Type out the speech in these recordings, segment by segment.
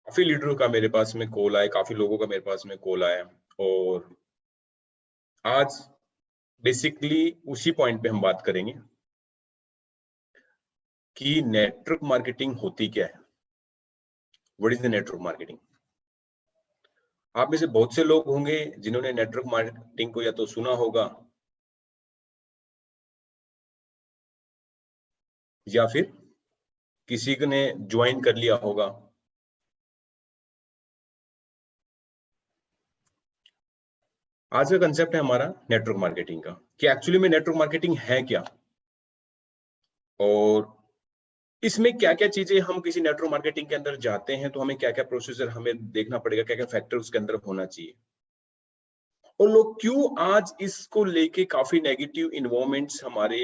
काफी लीडरों का मेरे पास में कॉल आया, काफी लोगों का मेरे पास में कॉल आया, और आज बेसिकली उसी पॉइंट पे हम बात करेंगे कि नेटवर्क मार्केटिंग होती क्या है। What is the network marketing? आप में से बहुत से लोग होंगे जिन्होंने नेटवर्क मार्केटिंग को या तो सुना होगा या फिर किसी ने ज्वाइन कर लिया होगा। आज का कंसेप्ट है हमारा नेटवर्क मार्केटिंग का, कि एक्चुअली में नेटवर्क मार्केटिंग है क्या, और इसमें क्या क्या चीजें, हम किसी नेटवर्क मार्केटिंग के अंदर जाते हैं तो हमें क्या क्या प्रोसीजर हमें देखना पड़ेगा, क्या क्या फैक्टर उसके अंदर होना चाहिए, और लोग क्यों आज इसको लेके काफी नेगेटिव इन्वॉल्वमेंट्स हमारे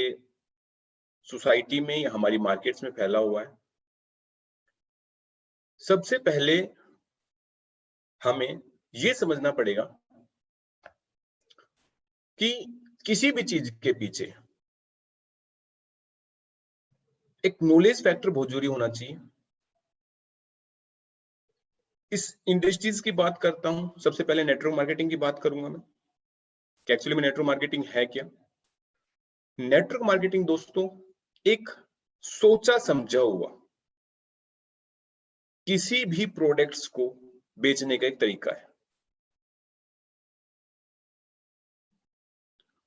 सोसाइटी में या हमारी मार्केट्स में फैला हुआ है। सबसे पहले हमें यह समझना पड़ेगा कि किसी भी चीज के पीछे एक नॉलेज फैक्टर बहुत जरूरी होना चाहिए। इस इंडस्ट्रीज की बात करता हूं, सबसे पहले नेटवर्क मार्केटिंग की बात करूंगा मैं कि एक्चुअली में नेटवर्क मार्केटिंग है क्या। नेटवर्क मार्केटिंग दोस्तों एक सोचा समझा हुआ किसी भी प्रोडक्ट्स को बेचने का एक तरीका है।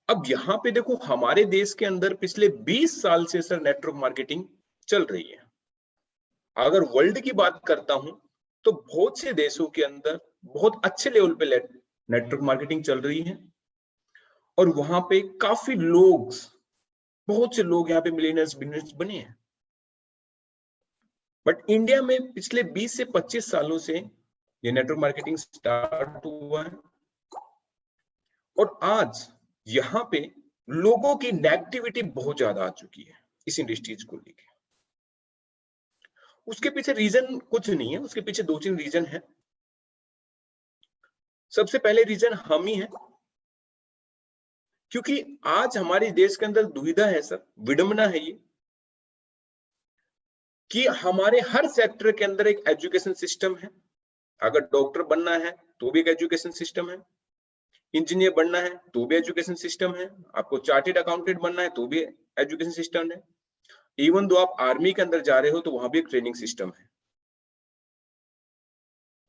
अब यहां पे देखो, हमारे देश के अंदर पिछले 20 साल से सर नेटवर्क मार्केटिंग चल रही है। अगर वर्ल्ड की बात करता हूं तो बहुत से देशों के अंदर बहुत अच्छे लेवल पे नेटवर्क मार्केटिंग चल रही है, और वहां पे काफी लोग, बहुत से लोग यहाँ पे मिलियनर्स बिलियनर्स बने हैं। बट इंडिया में पिछले 20 से 25 सालों से ये नेटवर्क मार्केटिंग स्टार्ट हुआ है, और आज यहाँ पे लोगों की नेगेटिविटी बहुत ज्यादा आ चुकी है इस इंडस्ट्रीज को लेके। उसके पीछे रीजन कुछ नहीं है, उसके पीछे 2-3 रीजन है। सबसे पहले रीजन हम ही है, क्योंकि आज हमारे देश के अंदर दुविधा है सर, विडंबना है ये, कि हमारे हर सेक्टर के अंदर एक एजुकेशन सिस्टम है। अगर डॉक्टर बनना है तो भी एक एजुकेशन सिस्टम है, इंजीनियर बनना है तो भी एजुकेशन सिस्टम है, आपको चार्टेड अकाउंटेंट बनना है तो भी एजुकेशन सिस्टम है, इवन दो आप आर्मी के अंदर जा रहे हो तो वहां भी एक ट्रेनिंग सिस्टम है।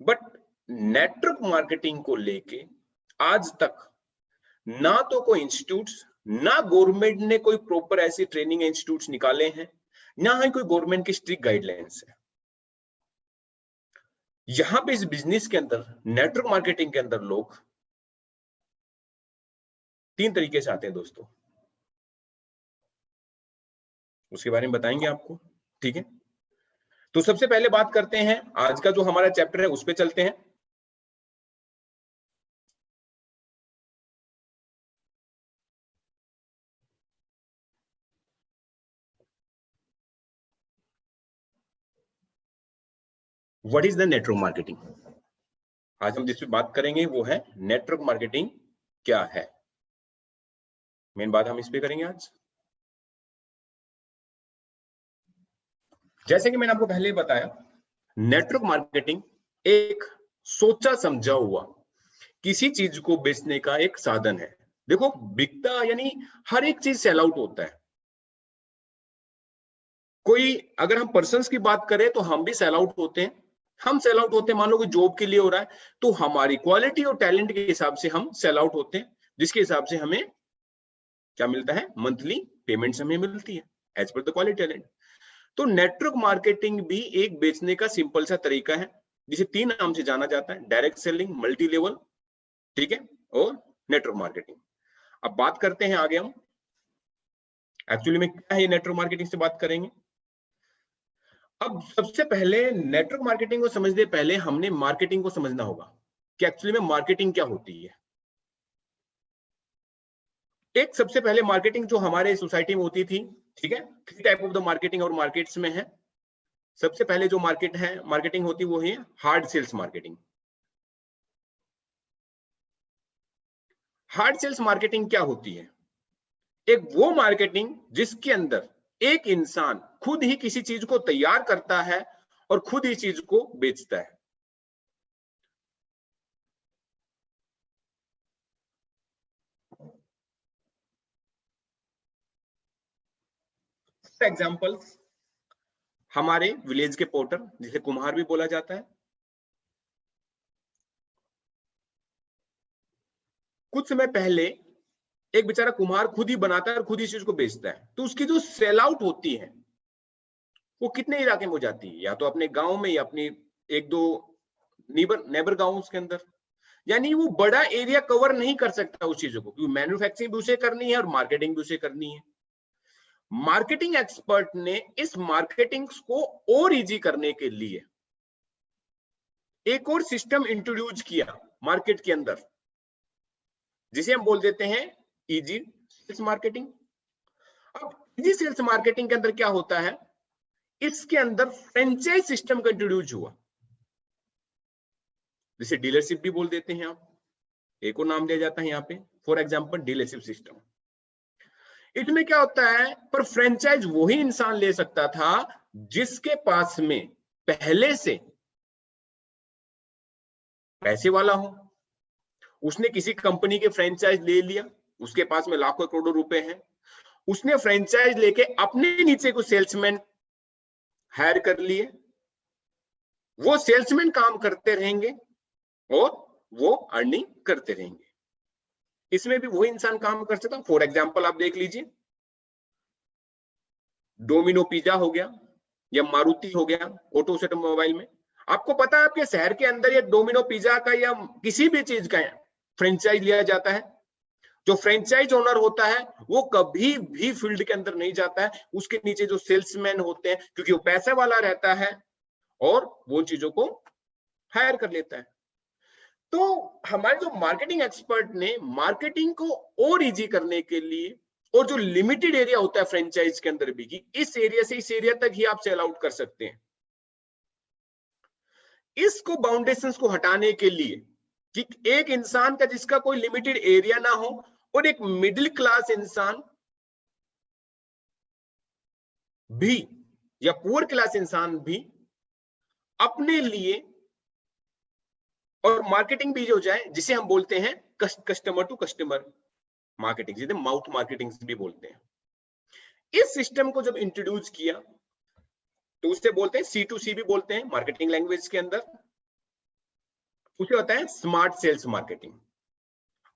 बट नेटवर्क मार्केटिंग को लेके आज तक ना तो कोई इंस्टीट्यूट्स, ना गवर्नमेंट ने कोई प्रॉपर ऐसी ट्रेनिंग इंस्टीट्यूट्स निकाले हैं, ना ही कोई गवर्नमेंट की स्ट्रिक्ट गाइडलाइंस है। यहां पे इस बिजनेस के अंदर, नेटवर्क मार्केटिंग के अंदर लोग 3 तरीके से आते हैं दोस्तों, उसके बारे में बताएंगे आपको, ठीक है। तो सबसे पहले बात करते हैं, आज का जो हमारा चैप्टर है उस पे चलते हैं। What is the network marketing? आज हम जिस पे बात करेंगे वो है नेटवर्क मार्केटिंग क्या है। मेन बात हम इस पे करेंगे आज। जैसे कि मैंने आपको पहले ही बताया, नेटवर्क मार्केटिंग एक सोचा समझा हुआ किसी चीज को बेचने का एक साधन है। देखो, बिकता यानी हर एक चीज सेल आउट होता है। कोई, अगर हम पर्सन्स की बात करें तो हम भी सेल आउट होते हैं। हम सेल आउट होते हैं, मान लो कोई जॉब के लिए हो रहा है तो हमारी क्वालिटी और टैलेंट के हिसाब से हम सेल आउट होते हैं, जिसके हिसाब से हमें क्या मिलता है, मंथली पेमेंट्स हमें मिलती है as per the quality talent. तो नेटवर्क मार्केटिंग भी एक बेचने का सिंपल सा तरीका है, जिसे 3 नाम से जाना जाता है: डायरेक्ट सेलिंग, मल्टी लेवल, ठीक है, और नेटवर्क मार्केटिंग। अब बात करते हैं आगे हम एक्चुअली में क्या है नेटवर्क मार्केटिंग से बात करेंगे। अब सबसे पहले नेटवर्क मार्केटिंग को समझने पहले हमने मार्केटिंग को समझना होगा कि एक्चुअली में मार्केटिंग क्या होती है। एक सबसे पहले मार्केटिंग जो हमारे सोसाइटी में होती थी, ठीक है, 3 टाइप ऑफ द मार्केटिंग और मार्केट्स में है। सबसे पहले जो मार्केटिंग होती है वो है hard sales marketing. Hard sales marketing क्या होती है? एक वो मार्केटिंग जिसके अंदर एक इंसान खुद ही किसी चीज को तैयार करता है और खुद ही चीज को बेचता है। एग्जाम्पल्स, हमारे विलेज के पोर्टर जिसे कुम्हार भी बोला जाता है, कुछ समय पहले एक बेचारा कुम्हार खुद ही बनाता है और खुद ही चीज को बेचता है, तो उसकी जो सेल आउट होती है वो कितने इलाके में हो जाती है, या तो अपने गांव में या अपनी एक दो नेबर गांव के अंदर, यानी वो बड़ा एरिया कवर नहीं कर सकता उस चीजों को, क्योंकि मैन्युफैक्चरिंग भी उसे करनी है और मार्केटिंग भी उसे करनी है। मार्केटिंग एक्सपर्ट ने इस मार्केटिंग को और इजी करने के लिए एक और सिस्टम इंट्रोड्यूस किया मार्केट के अंदर, जिसे हम बोल देते हैं इजी सेल्स मार्केटिंग। अब इजी सेल्स मार्केटिंग के अंदर क्या होता है, इसके अंदर फ्रेंचाइज सिस्टम का इंट्रोड्यूस हुआ, जिसे डीलरशिप भी बोल देते हैं आप, एक और नाम दिया जाता है यहाँ पे, फॉर एग्जांपल डीलरशिप सिस्टम। इसमें क्या होता है, पर फ्रेंचाइज वही इंसान ले सकता था जिसके पास में पहले से पैसे वाला हो। उसने किसी कंपनी के फ्रेंचाइज ले लिया, उसके पास में लाखों करोड़ों रुपए हैं, उसने फ्रेंचाइज लेके अपने नीचे कुछ सेल्समैन हायर कर लिए, वो सेल्समैन काम करते रहेंगे और वो अर्निंग करते रहेंगे। इसमें भी वही इंसान काम कर सकता। फॉर एग्जांपल आप देख लीजिए, डोमिनो पिज्जा हो गया या मारुति हो गया, ऑटो सेट मोबाइल में, आपको पता है आपके शहर के अंदर ये डोमिनो पिज्जा का या किसी भी चीज का फ्रेंचाइज लिया जाता है, जो फ्रेंचाइज ओनर होता है वो कभी भी फील्ड के अंदर नहीं जाता है, उसके नीचे जो सेल्समैन होते हैं, क्योंकि वो पैसे वाला रहता है और वो चीजों को हायर कर लेता है। तो हमारे जो मार्केटिंग एक्सपर्ट ने मार्केटिंग को और इजी करने के लिए, और जो लिमिटेड एरिया होता है फ्रेंचाइज के अंदर भी, कि इस एरिया से इस एरिया तक ही आप सेल आउट कर सकते हैं, इसको बाउंडेशंस को हटाने के लिए कि एक इंसान का जिसका कोई लिमिटेड एरिया ना हो और एक मिडिल क्लास इंसान भी या पुअर क्लास इंसान भी अपने लिए और मार्केटिंग भी हो जाए, जिसे हम बोलते हैं कस्टमर टू कस्टमर मार्केटिंग, जिसे माउथ मार्केटिंग भी बोलते हैं। इस सिस्टम को जब इंट्रोड्यूस किया तो उसे बोलते हैं C2C भी बोलते हैं मार्केटिंग लैंग्वेज के अंदर, उसे होता है स्मार्ट सेल्स मार्केटिंग।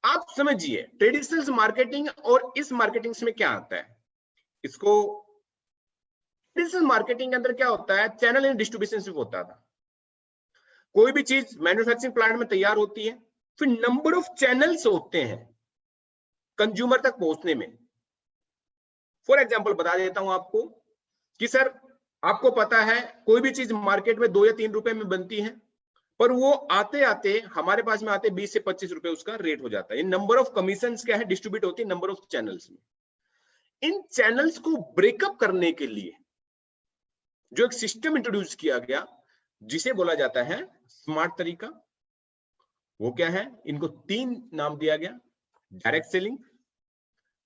आप समझिए ट्रेडिशनल मार्केटिंग और इस मार्केटिंग में क्या आता है। इसको ट्रेडिशनल मार्केटिंग के अंदर क्या होता है, चैनल एंड डिस्ट्रीब्यूशन सिर्फ होता था। कोई भी चीज मैन्युफैक्चरिंग प्लांट में तैयार होती है, फिर नंबर ऑफ चैनल्स होते हैं कंज्यूमर तक पहुंचने में। फॉर एग्जांपल बता देता हूं आपको कि सर आपको पता है कोई भी चीज मार्केट में 2 या 3 रुपए में बनती है, पर वो आते आते हमारे पास में आते 20 से 25 रुपए उसका रेट हो जाता है। नंबर ऑफ कमीशन क्या है, डिस्ट्रीब्यूट होती है नंबर ऑफ चैनल्स में। इन चैनल्स को ब्रेकअप करने के लिए जो एक सिस्टम इंट्रोड्यूस किया गया, जिसे बोला जाता है स्मार्ट तरीका, वो क्या है, इनको 3 नाम दिया गया, direct selling,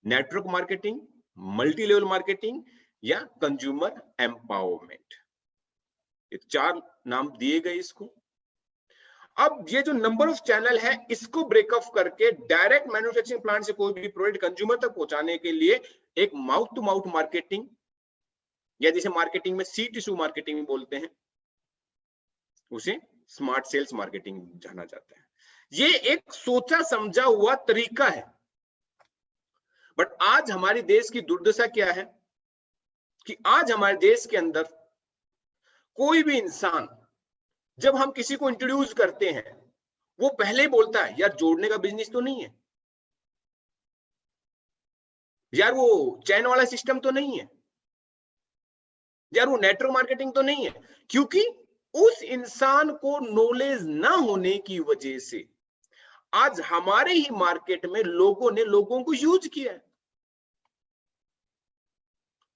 network marketing, multi level marketing या कंज्यूमर एम्पावरमेंट। ये 4 नाम दिए गए इसको। अब ये जो नंबर ऑफ चैनल है, इसको ब्रेकअप करके डायरेक्ट मैन्युफैक्चरिंग प्लांट से कोई भी प्रोडक्ट कंज्यूमर तक पहुंचाने के लिए एक माउथ टू माउथ मार्केटिंग, या जिसे मार्केटिंग में C2C मार्केटिंग बोलते हैं, उसे स्मार्ट सेल्स मार्केटिंग जाना जाता है। ये एक सोचा समझा हुआ तरीका है, बट आज हमारे देश की दुर्दशा क्या है कि आज हमारे देश के अंदर कोई भी इंसान, जब हम किसी को इंट्रोड्यूस करते हैं, वो पहले ही बोलता है यार जोड़ने का बिजनेस तो नहीं है, यार वो चैन वाला सिस्टम तो नहीं है, यार वो नेटवर्क मार्केटिंग तो नहीं है, क्योंकि उस इंसान को नॉलेज ना होने की वजह से आज हमारे ही मार्केट में लोगों ने लोगों को यूज किया है,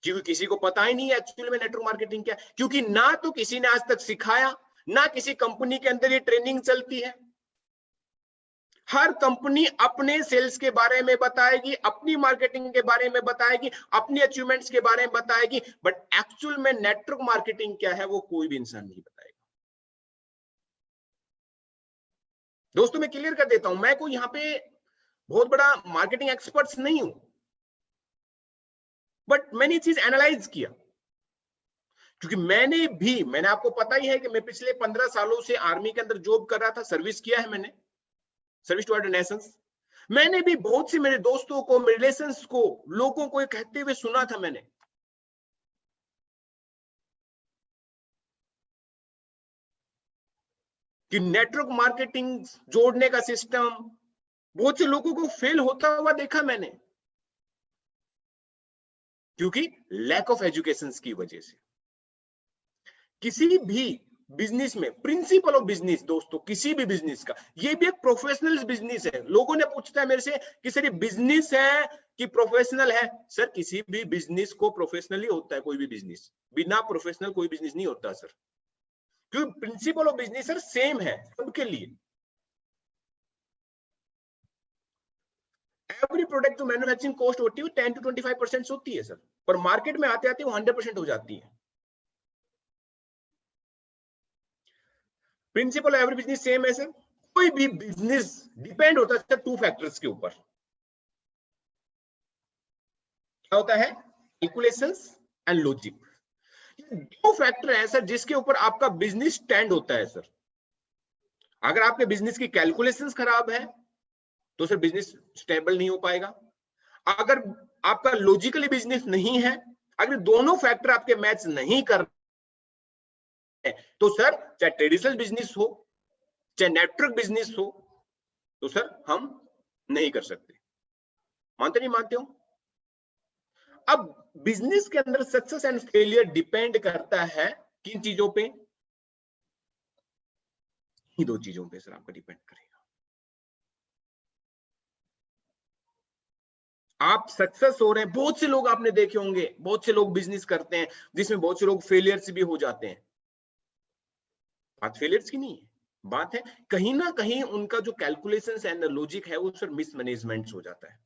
क्योंकि किसी को पता ही नहीं है एक्चुअली में नेटवर्क मार्केटिंग क्या है, क्योंकि ना तो किसी ने आज तक सिखाया, ना किसी कंपनी के अंदर ये ट्रेनिंग चलती है। हर कंपनी अपने सेल्स के बारे में बताएगी, अपनी मार्केटिंग के बारे में बताएगी, अपनी अचीवमेंट्स के बारे में बताएगी, बट एक्चुअल में नेटवर्क मार्केटिंग क्या है वो कोई भी इंसान नहीं बताएगा। दोस्तों मैं क्लियर कर देता हूं, मैं कोई यहाँ पे बहुत बड़ा मार्केटिंग एक्सपर्ट नहीं हूं, बट मैंने ये चीज एनालाइज किया, क्योंकि मैंने आपको पता ही है कि मैं पिछले 15 सालों से आर्मी के अंदर जॉब कर रहा था, सर्विस किया है मैंने, सर्विस टू अदर नेशंस। मैंने भी बहुत से मेरे दोस्तों को, मेरे रिलेशंस को, लोगों को ये कहते हुए सुना था मैंने कि नेटवर्क मार्केटिंग जोड़ने का सिस्टम बहुत से लोगों को फेल होता हुआ देखा मैंने, क्योंकि लैक ऑफ एजुकेशन की वजह से। किसी भी बिजनेस में प्रिंसिपल ऑफ बिजनेस दोस्तों, किसी भी बिजनेस का, ये भी एक प्रोफेशनल बिजनेस है। लोगों ने पूछता है मेरे से कि सर ये बिजनेस है कि प्रोफेशनल है? सर किसी भी बिजनेस को प्रोफेशनली होता है, कोई भी बिजनेस, बिना प्रोफेशनल कोई बिजनेस नहीं होता सर, क्योंकि principle of business sir same है सबके लिए। एवरी प्रोडक्ट जो मैन्युफैक्चरिंग कॉस्ट होती है 10 to 25% होती है सर, पर मार्केट में आते आते वो 100% हो जाती है। प्रिंसिपल एवरी बिजनेस सेम है सर। कोई भी बिजनेस डिपेंड होता है टू फैक्टर्स के ऊपर। क्या होता है? Calculations and logic. दो फैक्टर है सर जिसके ऊपर आपका बिजनेस स्टैंड होता है सर। अगर आपके बिजनेस की कैलकुलेशंस खराब है तो सर बिजनेस स्टेबल नहीं हो पाएगा। अगर आपका लॉजिकली बिजनेस नहीं है, अगर दोनों फैक्टर आपके मैच नहीं कर रहे तो सर चाहे ट्रेडिशनल बिजनेस हो चाहे नेटवर्क बिजनेस हो तो सर हम नहीं कर सकते। मानते नहीं मानते हो? अब बिजनेस के अंदर सक्सेस एंड फेलियर डिपेंड करता है किन चीजों पे? ही दो चीजों पे सर आपका डिपेंड करेगा। आप सक्सेस हो रहे हैं, बहुत से लोग आपने देखे होंगे, बहुत से लोग बिजनेस करते हैं जिसमें बहुत से लोग फेलियर्स भी हो जाते हैं। बात फेलियर्स की नहीं है, बात है कहीं ना कहीं उनका जो कैलकुलेशंस एंड लॉजिक है वो सर मिसमैनेजमेंट हो जाता है।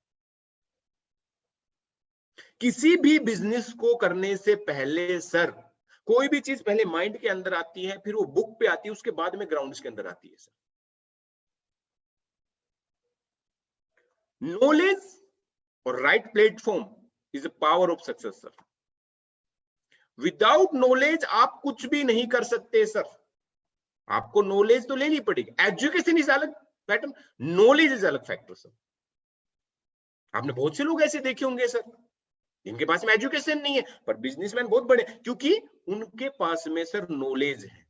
किसी भी बिजनेस को करने से पहले सर कोई भी चीज पहले माइंड के अंदर आती है, फिर वो बुक पे आती है, उसके बाद में ग्राउंड्स के अंदर आती है सर। नॉलेज और right platform is a power of success sir. Without knowledge आप कुछ भी नहीं कर सकते सर। आपको नॉलेज तो लेनी पड़ेगी, एजुकेशन इज अलग फैक्टर, नॉलेज इज अलग फैक्टर सर। आपने बहुत से लोग ऐसे देखे होंगे सर जिनके पास में एजुकेशन नहीं है पर बिजनेसमैन बहुत बड़े, क्योंकि उनके पास में सर नॉलेज है।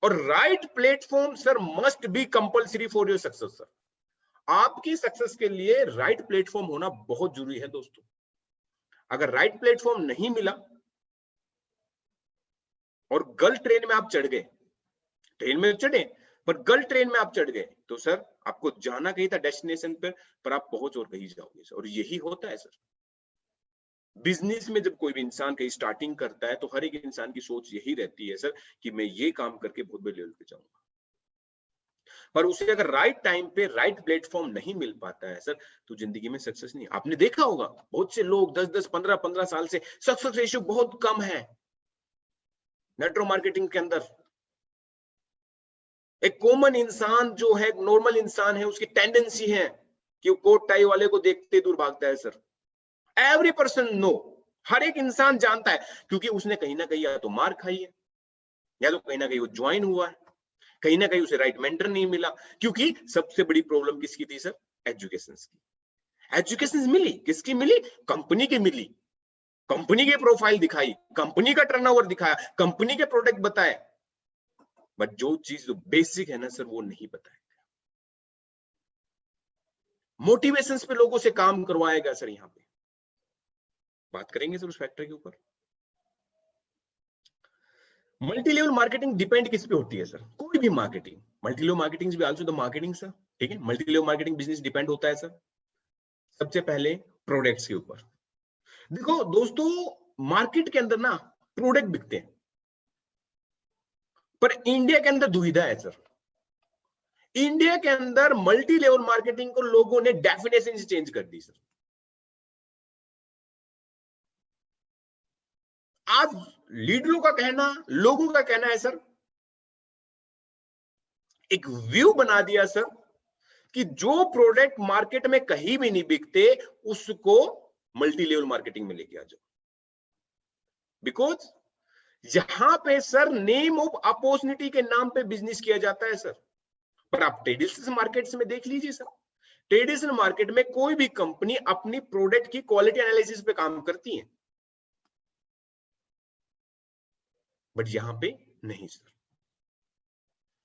और right platform sir must be compulsory for your success sir. आपकी सक्सेस के लिए राइट प्लेटफॉर्म होना बहुत जरूरी है दोस्तों। अगर राइट प्लेटफॉर्म नहीं मिला और गलत ट्रेन में आप चढ़ गए, ट्रेन में चढ़े पर गलत ट्रेन में आप चढ़ गए तो सर आपको जाना कहीं था डेस्टिनेशन पर आप पहुंच और कहीं जाओगे सर। और यही होता है सर बिजनेस में। जब कोई भी इंसान कहीं स्टार्टिंग करता है तो हर एक इंसान की सोच यही रहती है सर कि मैं ये काम करके बहुत बड़े लेवल पे जाऊंगा, पर उसे अगर राइट टाइम पे राइट प्लेटफॉर्म नहीं मिल पाता है सर तो जिंदगी में सक्सेस नहीं। आपने देखा होगा बहुत से लोग 10-10, 15-15 साल से सक्सेस रेशियो बहुत कम है नेटवर्क मार्केटिंग के अंदर। एक कॉमन इंसान जो है, नॉर्मल इंसान है, उसकी टेंडेंसी है कि वो कोट टाई वाले को देखते दूर भागता है सर। एवरी पर्सन नो, हर एक इंसान जानता है, क्योंकि उसने कहीं ना कहीं या तो मार खाई है या तो कहीं ना कहीं वो ज्वाइन हुआ है, कहीं ना कहीं उसे राइट मेंटर नहीं मिला। क्योंकि सबसे बड़ी प्रॉब्लम किसकी थी सर? एजुकेशन की। एजुकेशन मिली किसकी? मिली कंपनी की मिली, कंपनी की प्रोफाइल दिखाई, कंपनी का टर्नओवर दिखाया, कंपनी के प्रोडक्ट बताए, बट जो चीज जो बेसिक है ना सर वो नहीं बताया। मोटिवेशंस पे लोगों से काम करवाएगा सर। यहाँ पे बात करेंगे सर उस फैक्टर के ऊपर। मल्टी लेवल मार्केटिंग डिपेंड किस पे होती है सर? कोई भी मार्केटिंग, मल्टी लेवल मार्केटिंग भी आल्सो द मार्केटिंग सर। ठीक है, multi level marketing business depend होता है सर सबसे पहले प्रोडक्ट्स के ऊपर। देखो दोस्तों, मार्केट के अंदर ना प्रोडक्ट बिकते हैं, पर इंडिया के अंदर दुविधा है सर। इंडिया के अंदर मल्टी लेवल मार्केटिंग को लोगों ने डेफिनेशन चेंज कर दी सर। आज लीडरों का कहना, लोगों का कहना है सर, एक व्यू बना दिया सर कि जो प्रोडक्ट मार्केट में कहीं भी नहीं बिकते उसको मल्टी लेवल मार्केटिंग में लेके आ जाओ। बिकॉज यहां पे सर नेम ऑफ अपॉर्चुनिटी के नाम पे बिजनेस किया जाता है सर। पर आप ट्रेडिशनल मार्केट्स में देख लीजिए सर, ट्रेडिशनल मार्केट में कोई भी कंपनी अपनी प्रोडक्ट की क्वालिटी एनालिसिस पे काम करती है, बट यहां पे नहीं सर।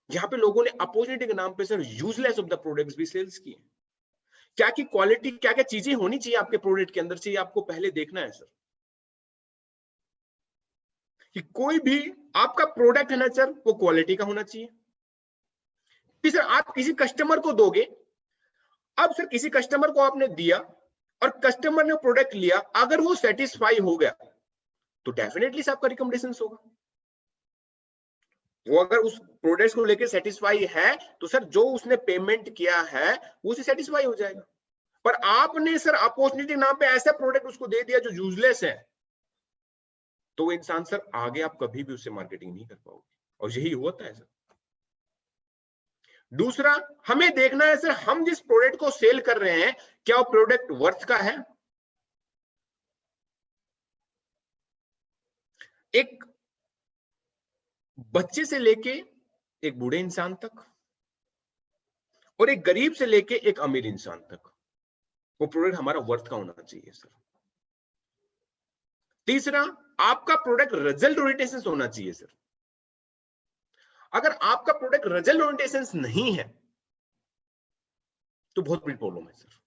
यहां पे लोगों ने अपॉर्चुनिटी के नाम पे sir useless of the products भी सेल्स किए। क्या की क्वालिटी, क्या क्या चीजें होनी चाहिए आपके प्रोडक्ट के अंदर चाहिए, आपको पहले देखना है सर कि कोई भी आपका प्रोडक्ट है ना सर, वो क्वालिटी का होना चाहिए। कि सर आप किसी कस्टमर को दोगे, अब सर किसी कस्टमर को आपने दिया और कस्टमर ने प्रोडक्ट लिया, अगर वो सेटिस्फाई हो गया तो डेफिनेटली से आपका रिकमेंडेशन होगा। वो अगर उस प्रोडक्ट को लेकर सेटिस्फाई है तो सर जो उसने पेमेंट किया है वो उसे सेटिस्फाई हो जाएगा। पर आपने सर अपॉर्चुनिटी नाम पे ऐसा प्रोडक्ट उसको दे दिया जो यूजलेस है, तो वो इंसान सर आगे आप कभी भी उससे मार्केटिंग नहीं कर पाओगे, और यही होता है सर। दूसरा, हमें देखना है सर हम जिस प्रोडक्ट को सेल कर रहे हैं क्या वो प्रोडक्ट वर्थ का है। एक बच्चे से लेके एक बूढ़े इंसान तक और एक गरीब से लेके एक अमीर इंसान तक वो प्रोडक्ट हमारा वर्थ का होना चाहिए सर। तीसरा, आपका प्रोडक्ट रिजल्ट ओरिएंटेशन होना चाहिए सर। अगर आपका प्रोडक्ट रिजल्ट ओरिएंटेशन नहीं है तो बहुत बड़ी प्रॉब्लम है सर।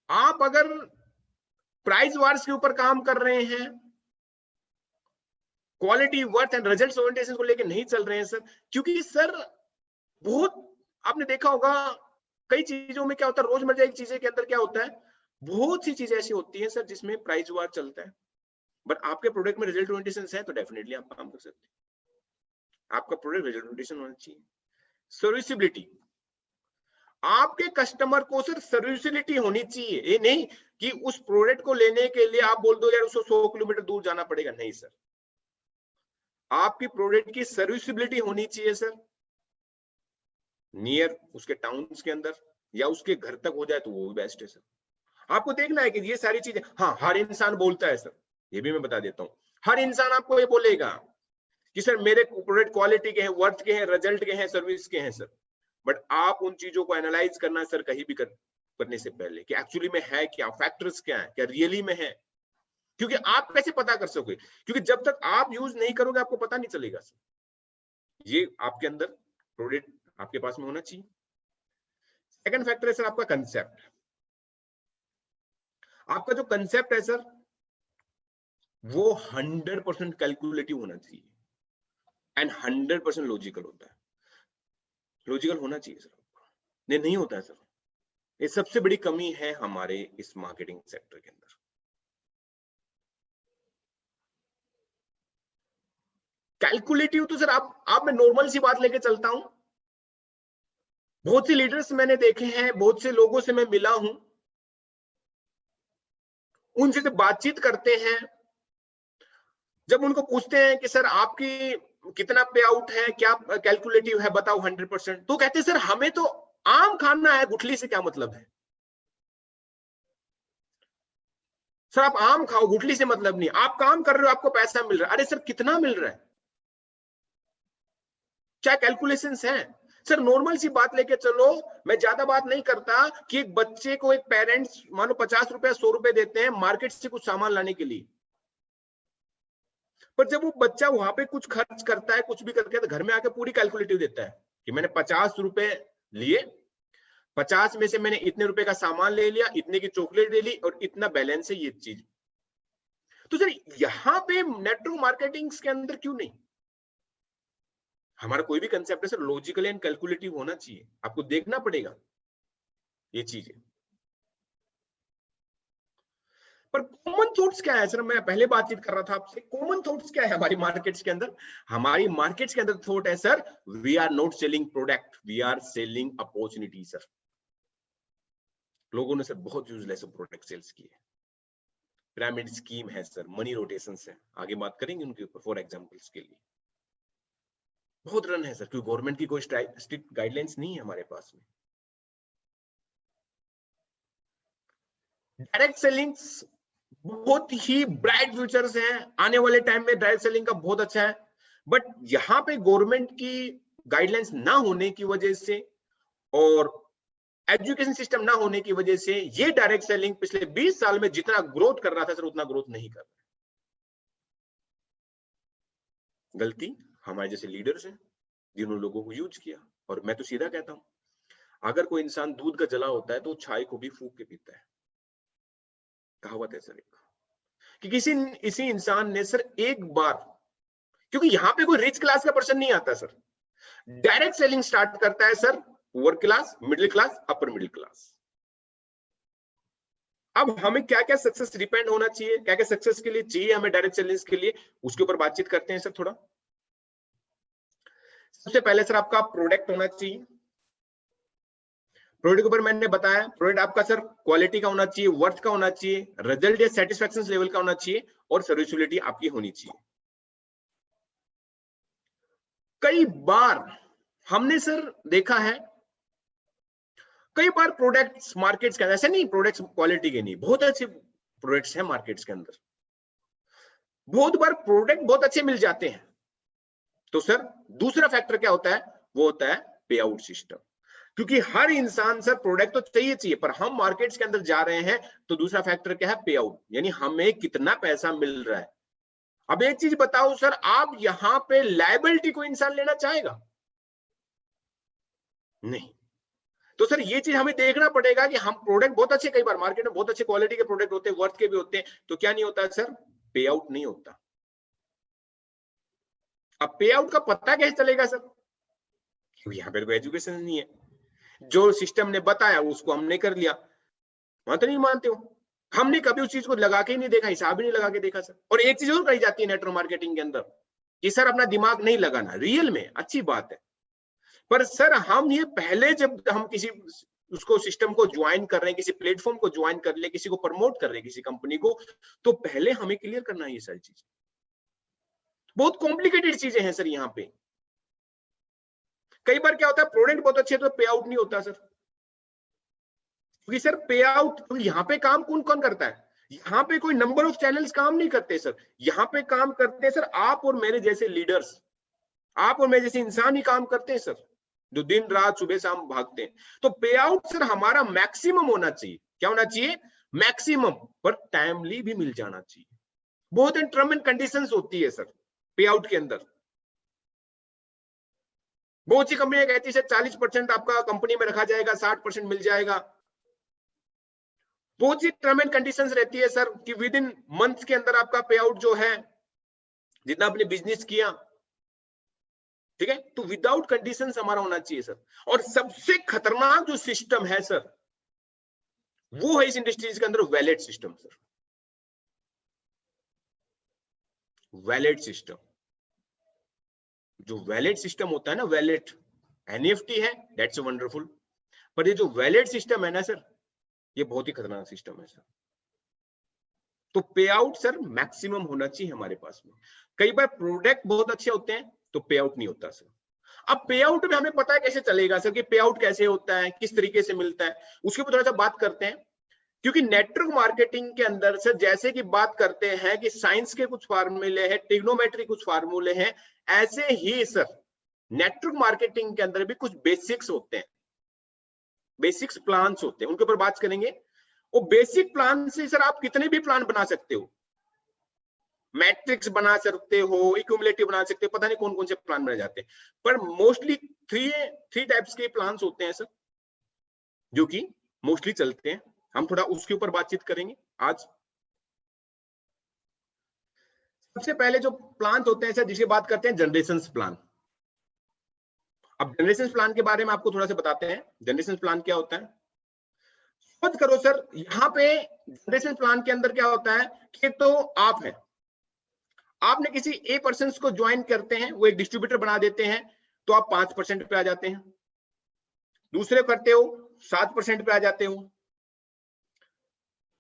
आप अगर प्राइस वार्स के ऊपर काम कर रहे हैं, quality worth and result orientation को लेकर नहीं चल रहे हैं सर, क्योंकि सर बहुत आपने देखा होगा कई चीजों में क्या होता है, रोजमर्रा की चीजें के अंदर क्या होता है, बहुत सी चीजें ऐसी होती हैं सर जिसमें प्राइस वार चलता है, बट आपके प्रोडक्ट में रिजल्ट ओरिएंटेशन है तो डेफिनेटली आप काम कर सकते हैं। आपका प्रोडक्ट रिजल्ट ओरिएंटेशन होना चाहिए। सर्विसिबिलिटी, आपके कस्टमर को सर सर्विसिबिलिटी होनी चाहिए। ये नहीं कि उस प्रोडक्ट को लेने के लिए आप बोल दो यार उसको 100 किलोमीटर दूर जाना पड़ेगा, नहीं सर। आपकी प्रोडक्ट की सर्विसिबिलिटी होनी चाहिए सर, नियर उसके टाउन्स के अंदर या उसके घर तक हो जाए तो वो भी बेस्ट है सर। आपको देखना है कि ये सारी चीजें, हाँ हर इंसान बोलता है सर, ये भी मैं बता देता हूं, हर इंसान आपको ये बोलेगा कि सर मेरे प्रोडक्ट क्वालिटी के हैं, वर्थ के हैं, रिजल्ट के हैं, सर्विस के हैं सर, बट आप उन चीजों को एनालाइज करना सर कहीं भी करने से पहले कि एक्चुअली में है क्या, फैक्टर्स क्या है, क्या रियली में है। क्योंकि आप कैसे पता कर सकोगे, क्योंकि जब तक आप यूज नहीं करोगे आपको पता नहीं चलेगा सर। ये आपके अंदर प्रोडक्ट आपके पास में होना चाहिए। सेकंड फैक्टर है सर आपका कंसेप्ट। आपका जो कंसेप्ट है सर वो 100% कैलकुलेटिव होना चाहिए एंड 100% लॉजिकल होता है। लॉजिकल होना चाहिए सर, नहीं होता है सर। ये सबसे बड़ी कमी है हमारे इस मार्केटिंग सेक्टर के अंदर। कैलकुलेटिव तो सर आप मैं नॉर्मल सी बात लेके चलता हूं, बहुत से लीडर्स मैंने देखे हैं, बहुत से लोगों से मैं मिला हूं, उनसे जब बातचीत करते हैं, जब उनको पूछते हैं कि सर आपकी कितना पे आउट है, क्या कैलकुलेटिव है बताओ 100%, तो कहते हैं सर हमें तो आम खाना है, गुठली से क्या मतलब है। सर आप आम खाओ, गुठली से मतलब नहीं, आप काम कर रहे हो आपको पैसा मिल रहा है। अरे सर कितना मिल रहा है, क्या कैलकुलेशंस है सर। नॉर्मल सी बात लेके चलो, मैं ज्यादा बात नहीं करता कि एक बच्चे को एक पेरेंट्स मानो 50 रुपए 100 रुपए देते हैं मार्केट से कुछ सामान लाने के लिए, पर जब वो बच्चा वहां पे कुछ खर्च करता है, कुछ भी करके, तो घर में आके पूरी कैलकुलेटिव देता है कि मैंने 50 रुपए लिए, 50 में से मैंने इतने रुपए का सामान ले लिया, इतने की चॉकलेट ले ली और इतना बैलेंस है ये चीज। तो सर यहाँ पे नेटवर्क मार्केटिंग के अंदर क्यों नहीं, हमारा कोई भी कंसेप्ट है सर लॉजिकल एंड कैलकुलेटिव होना चाहिए, आपको देखना पड़ेगा ये चीजें। पर कॉमन थॉट्स क्या है सर, मैं पहले बातचीत कर रहा था आपसे, कॉमन थॉट्स क्या है हमारी मार्केट्स के अंदर। हमारी मार्केट्स के अंदर थॉट है sir we are not selling product, we are selling opportunity sir. लोगों ने सर बहुत यूजलेस प्रोडक्ट सेल्स किए, पिरामिड स्कीम है सर, मनी रोटेशन है, आगे बात करेंगे उनके ऊपर फॉर एग्जांपल्स के लिए। बहुत रन है सर, क्योंकि गवर्नमेंट की कोई स्ट्रिक्ट गाइडलाइंस नहीं है हमारे पास में। डायरेक्ट सेलिंग बहुत ही ब्राइट फ्यूचर्स हैं, आने वाले टाइम में डायरेक्ट सेलिंग का बहुत अच्छा है, बट यहाँ पे गवर्नमेंट की गाइडलाइंस ना होने की वजह से और एजुकेशन सिस्टम ना होने की वजह से ये डायरेक्ट सेलिंग पिछले 20 साल में जितना ग्रोथ कर रहा था सर उतना ग्रोथ नहीं कर रहा। गलती हमारे जैसे लीडर्स हैं जिन्होंने लोगों को यूज किया। और मैं तो सीधा कहता हूं, अगर कोई इंसान दूध का जला होता है तो छाई को भी फूंक के पीता है, कहावत है सर एक, कि इसी इंसान ने सर एक बार, क्योंकि यहाँ पे कोई रिच क्लास का पर्सन नहीं आता सर, डायरेक्ट सेलिंग स्टार्ट करता है sir poor class, middle class, upper middle class. अब हमें क्या क्या सक्सेस डिपेंड होना चाहिए, क्या क्या सक्सेस के लिए चाहिए हमें डायरेक्ट सेलिंग के लिए, उसके ऊपर बातचीत करते हैं सर थोड़ा। सबसे पहले सर आपका प्रोडक्ट होना चाहिए। प्रोडक्ट के ऊपर मैंने बताया, प्रोडक्ट आपका सर क्वालिटी का होना चाहिए, वर्थ का होना चाहिए, रिजल्ट या सेटिस्फेक्शन लेवल का होना चाहिए और सर्विसबिलिटी आपकी होनी चाहिए। कई बार हमने सर देखा है, कई बार प्रोडक्ट्स मार्केट्स के अंदर, ऐसे नहीं प्रोडक्ट्स क्वालिटी के नहीं, बहुत अच्छे प्रोडक्ट्स हैं मार्केट्स के अंदर, बहुत बार प्रोडक्ट बहुत अच्छे मिल जाते हैं, तो सर दूसरा फैक्टर क्या होता है, वो होता है पे आउट सिस्टम। क्योंकि हर इंसान सर प्रोडक्ट तो चाहिए, पर हम मार्केट्स के अंदर जा रहे हैं तो दूसरा फैक्टर क्या है, पे आउट, यानी हमें कितना पैसा मिल रहा है। अब एक चीज बताओ सर, आप यहां पे लायबिलिटी को इंसान लेना चाहेगा? नहीं। तो सर ये चीज हमें देखना पड़ेगा कि हम प्रोडक्ट बहुत अच्छे, कई बार मार्केट में बहुत अच्छे क्वालिटी के प्रोडक्ट होते हैं, वर्थ के भी होते हैं, तो क्या नहीं होता सर, पे आउट नहीं होता। अब पे आउट का पता कैसे चलेगा सर, क्योंकि यहाँ पे कोई एजुकेशन नहीं है, जो सिस्टम ने बताया उसको हमने कर लिया, वहां तो नहीं मानते हो, हमने कभी उस चीज को लगा के ही नहीं देखा, हिसाब ही नहीं लगा के देखा सर। और एक चीज और कही जाती है नेटवर्क मार्केटिंग के अंदर कि सर अपना दिमाग नहीं लगाना, रियल में अच्छी बात है, पर सर हम ये पहले जब हम किसी उसको सिस्टम को ज्वाइन कर रहे हैं, किसी प्लेटफॉर्म को ज्वाइन कर ले, किसी को प्रमोट कर रहे हैं, किसी कंपनी को, तो पहले हमें क्लियर करना है ये सारी चीजें। बहुत कॉम्प्लिकेटेड चीजें हैं सर यहाँ पे। कई बार क्या होता है, प्रोडक्ट बहुत अच्छे तो पे आउट नहीं होता सर, क्योंकि सर पे आउट, क्योंकि यहाँ पे काम कौन कौन करता है, यहाँ पे कोई नंबर ऑफ चैनल्स काम नहीं करते सर, यहाँ पे काम करते हैं सर आप और मेरे जैसे लीडर्स, आप और मेरे जैसे इंसान ही काम करते हैं सर, जो दिन रात सुबह शाम भागते हैं। तो पे आउट सर हमारा मैक्सिमम होना चाहिए, क्या होना चाहिए, मैक्सिमम, पर टाइमली भी मिल जाना चाहिए। बहुत टर्म एंड कंडीशंस होती है सर पे आउट के अंदर। बहुत सी कंपनियां कहती है सर 40% आपका कंपनी में रखा जाएगा, 60% मिल जाएगा। बहुत सी टर्म एंड कंडीशंस रहती है सर कि विद इन मंथ के अंदर आपका पे आउट जो है, जितना आपने बिजनेस किया, ठीक है, तो विदाउट कंडीशंस हमारा होना चाहिए सर। और सबसे खतरनाक जो सिस्टम है सर, वो है इस इंडस्ट्रीज के अंदर wallet system sir, wallet system. जो वैलेट सिस्टम होता है ना, वैलेट एनईएफटी है, दैट्स वंडरफुल, पर ये जो वैलेट सिस्टम है ना सर, ये बहुत ही खतरनाक सिस्टम है सर। तो पे आउट सर मैक्सिमम होना चाहिए हमारे पास में। कई बार प्रोडक्ट बहुत अच्छे होते हैं तो पे आउट नहीं होता सर। अब पे आउट में हमें पता है कैसे चलेगा सर कि पे आउट कैसे होता है, किस तरीके से मिलता है, उसके ऊपर थोड़ा सा बात करते हैं। क्योंकि नेटवर्क मार्केटिंग के अंदर सर जैसे कि बात करते हैं कि साइंस के कुछ फार्मूले हैं, ट्रिग्नोमेट्री कुछ फार्मूले हैं, ऐसे ही सर नेटवर्क मार्केटिंग के अंदर भी कुछ बेसिक्स होते हैं, बेसिक्स प्लान्स होते हैं, उनके ऊपर बात करेंगे। वो बेसिक प्लान से सर आप कितने भी प्लान बना सकते हो, मैट्रिक्स बना सकते हो, इक्यूमुलेटिव बना सकते हो, पता नहीं कौन कौन से प्लान बना जाते हैं, पर मोस्टली थ्री टाइप्स के प्लान्स होते हैं सर जो कि मोस्टली चलते हैं। हम थोड़ा उसके ऊपर बातचीत करेंगे आज। सबसे पहले जो प्लान होते हैं सर, जिसकी बात करते हैं जनरेशन प्लान। अब जनरेशन प्लान के बारे में आपको थोड़ा सा बताते हैं, जनरेशन प्लान क्या होता है। समझ करो सर, यहाँ पे जनरेशन प्लान के अंदर क्या होता है कि तो आप है, आपने किसी ए पर्सन को ज्वाइन करते हैं, वो एक डिस्ट्रीब्यूटर बना देते हैं, तो आप 5% पे आ जाते हैं। दूसरे करते हो 7% पे आ जाते हो।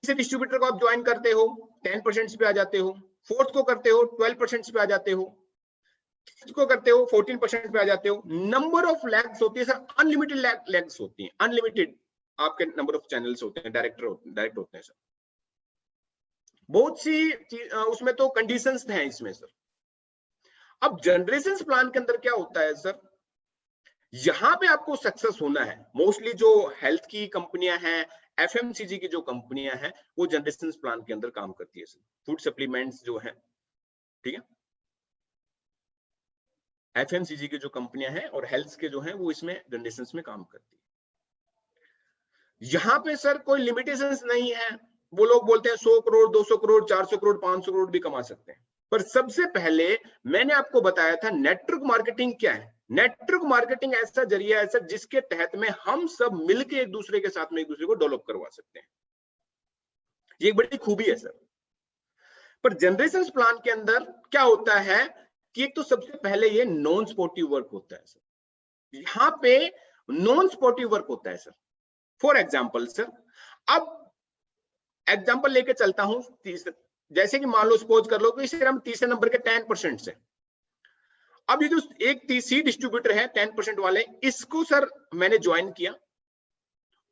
किसी डिस्ट्रीब्यूटर को आप ज्वाइन करते हो 10% पे आ जाते हो। फोर्थ को करते हो 12% पे आ जाते हो। फिफ्थ को करते हो 14% पे आ जाते हो। नंबर ऑफ लैग्स होती है सर, अनलिमिटेड लैग्स होती है, अनलिमिटेड आपके नंबर ऑफ चैनल्स होते हैं, डायरेक्ट होते हैं सर। बहुत सी उसमें तो कंडीशंस हैं इसमें सर। अब जनरेशन प्लान के अंदर क्या होता है सर, यहां पे आपको सक्सेस होना है। मोस्टली जो हेल्थ की कंपनियां हैं, एफएमसीजी की जो कंपनियां हैं, वो जनरेशन प्लान के अंदर काम करती है सर। फूड सप्लीमेंट्स जो है, ठीक है, एफएमसीजी की जो कंपनियां हैं और हेल्थ के जो हैं वो इसमें जनरेशन में काम करती है। यहां पे सर कोई लिमिटेशंस नहीं है। वो लोग बोलते हैं 100 करोड़ 200 करोड़ 400 करोड़ 500 करोड़ भी कमा सकते हैं। पर सबसे पहले मैंने आपको बताया था नेटवर्क मार्केटिंग क्या है। नेटवर्क मार्केटिंग ऐसा जरिया है सर जिसके तहत में हम सब मिलकर एक दूसरे के साथ में एक दूसरे को डेवलप करवा सकते हैं। ये एक बड़ी खूबी है सर। पर जनरेशन प्लान के अंदर क्या होता है कि एक तो सबसे पहले ये नॉन स्पोर्टिव वर्क होता है सर। यहां पे नॉन स्पोर्टिव वर्क होता है सर। फॉर एग्जाम्पल सर, अब एग्जाम्पल लेके चलता हूं, जैसे कि मान लो सपोज कर लो कि इसे हम तीसरे नंबर के 10% से, अब ये जो एक सी डिस्ट्रीब्यूटर है 10% वाले, इसको सर मैंने ज्वाइन किया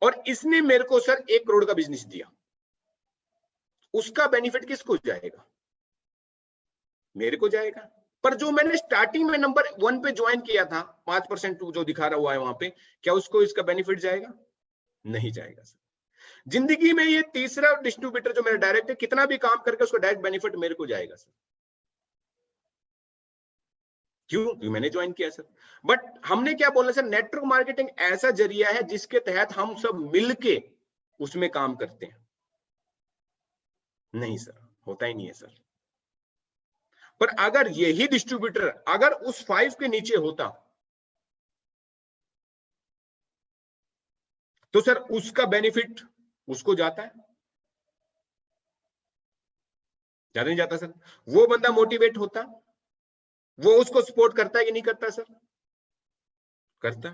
और इसने मेरे को सर 1 करोड़ का बिजनेस दिया। उसका बेनिफिट किसको जाएगा? मेरे को जाएगा। पर जो मैंने स्टार्टिंग में नंबर 1 पे ज्वाइन किया था 5% जो दिखा रहा हुआ है वहां पे, क्या उसको इसका बेनिफिट जाएगा? नहीं जाएगा सर। जिंदगी में ये तीसरा डिस्ट्रीब्यूटर जो मेरा डायरेक्ट है, कितना भी काम करके उसको डायरेक्ट बेनिफिट मेरे को जाएगा सर। क्यों? मैंने ज्वाइन किया सर। बट हमने क्या बोला सर, नेटवर्क मार्केटिंग ऐसा जरिया है जिसके तहत हम सब मिलके उसमें काम करते हैं। नहीं सर, होता ही नहीं है सर। पर अगर यही डिस्ट्रीब्यूटर अगर उस 5 के नीचे होता तो सर उसका बेनिफिट उसको जाता है, जाता नहीं जाता सर? वो बंदा मोटिवेट होता, वो उसको सपोर्ट करता है कि नहीं करता सर? करता,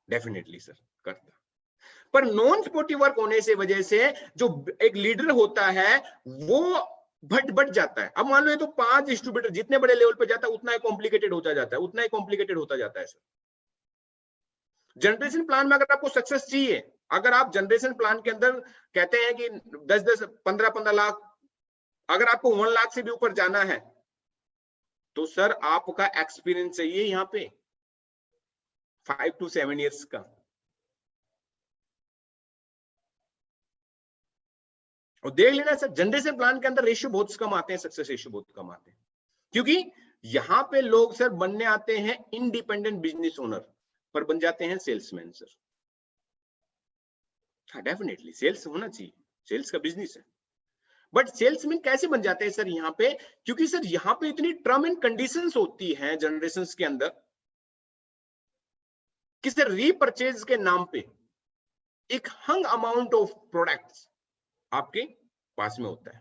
डेफिनेटली सर करता। पर नॉन सपोर्टिव वर्क होने से वजह से जो एक लीडर होता है वो बढ़ जाता है। अब मान लो ये तो 5 डिस्ट्रीब्यूटर जितने बड़े लेवल पे जाता है उतना ही कॉम्प्लिकेटेड होता जाता है, उतना ही कॉम्प्लिकेटेड होता जाता है सर। जनरेशन प्लान में अगर आपको सक्सेस चाहिए, अगर आप जनरेशन प्लान के अंदर कहते हैं कि 10-10 15-15 लाख, अगर आपको 1 लाख से भी ऊपर जाना है तो सर आपका एक्सपीरियंस चाहिए यहां पे 5 to 7 ईयर्स का। और देख लेना सर जनरेशन प्लान के अंदर रेशियो बहुत कम आते हैं, सक्सेस रेशियो बहुत कम आते हैं, क्योंकि यहां पे लोग सर बनने आते हैं इंडिपेंडेंट बिजनेस ओनर, पर बन जाते हैं सेल्समैन सर। हाँ डेफिनेटली सेल्स होना चाहिए, सेल्स का बिजनेस है। बट सेल्समैन कैसे बन जाते हैं सर यहाँ पे? क्योंकि सर यहाँ पे इतनी टर्म एंड कंडीशंस होती हैं जनरेशन के अंदर कि सर रीपरचेज के नाम पे एक हंग अमाउंट ऑफ प्रोडक्ट्स आपके पास में होता है।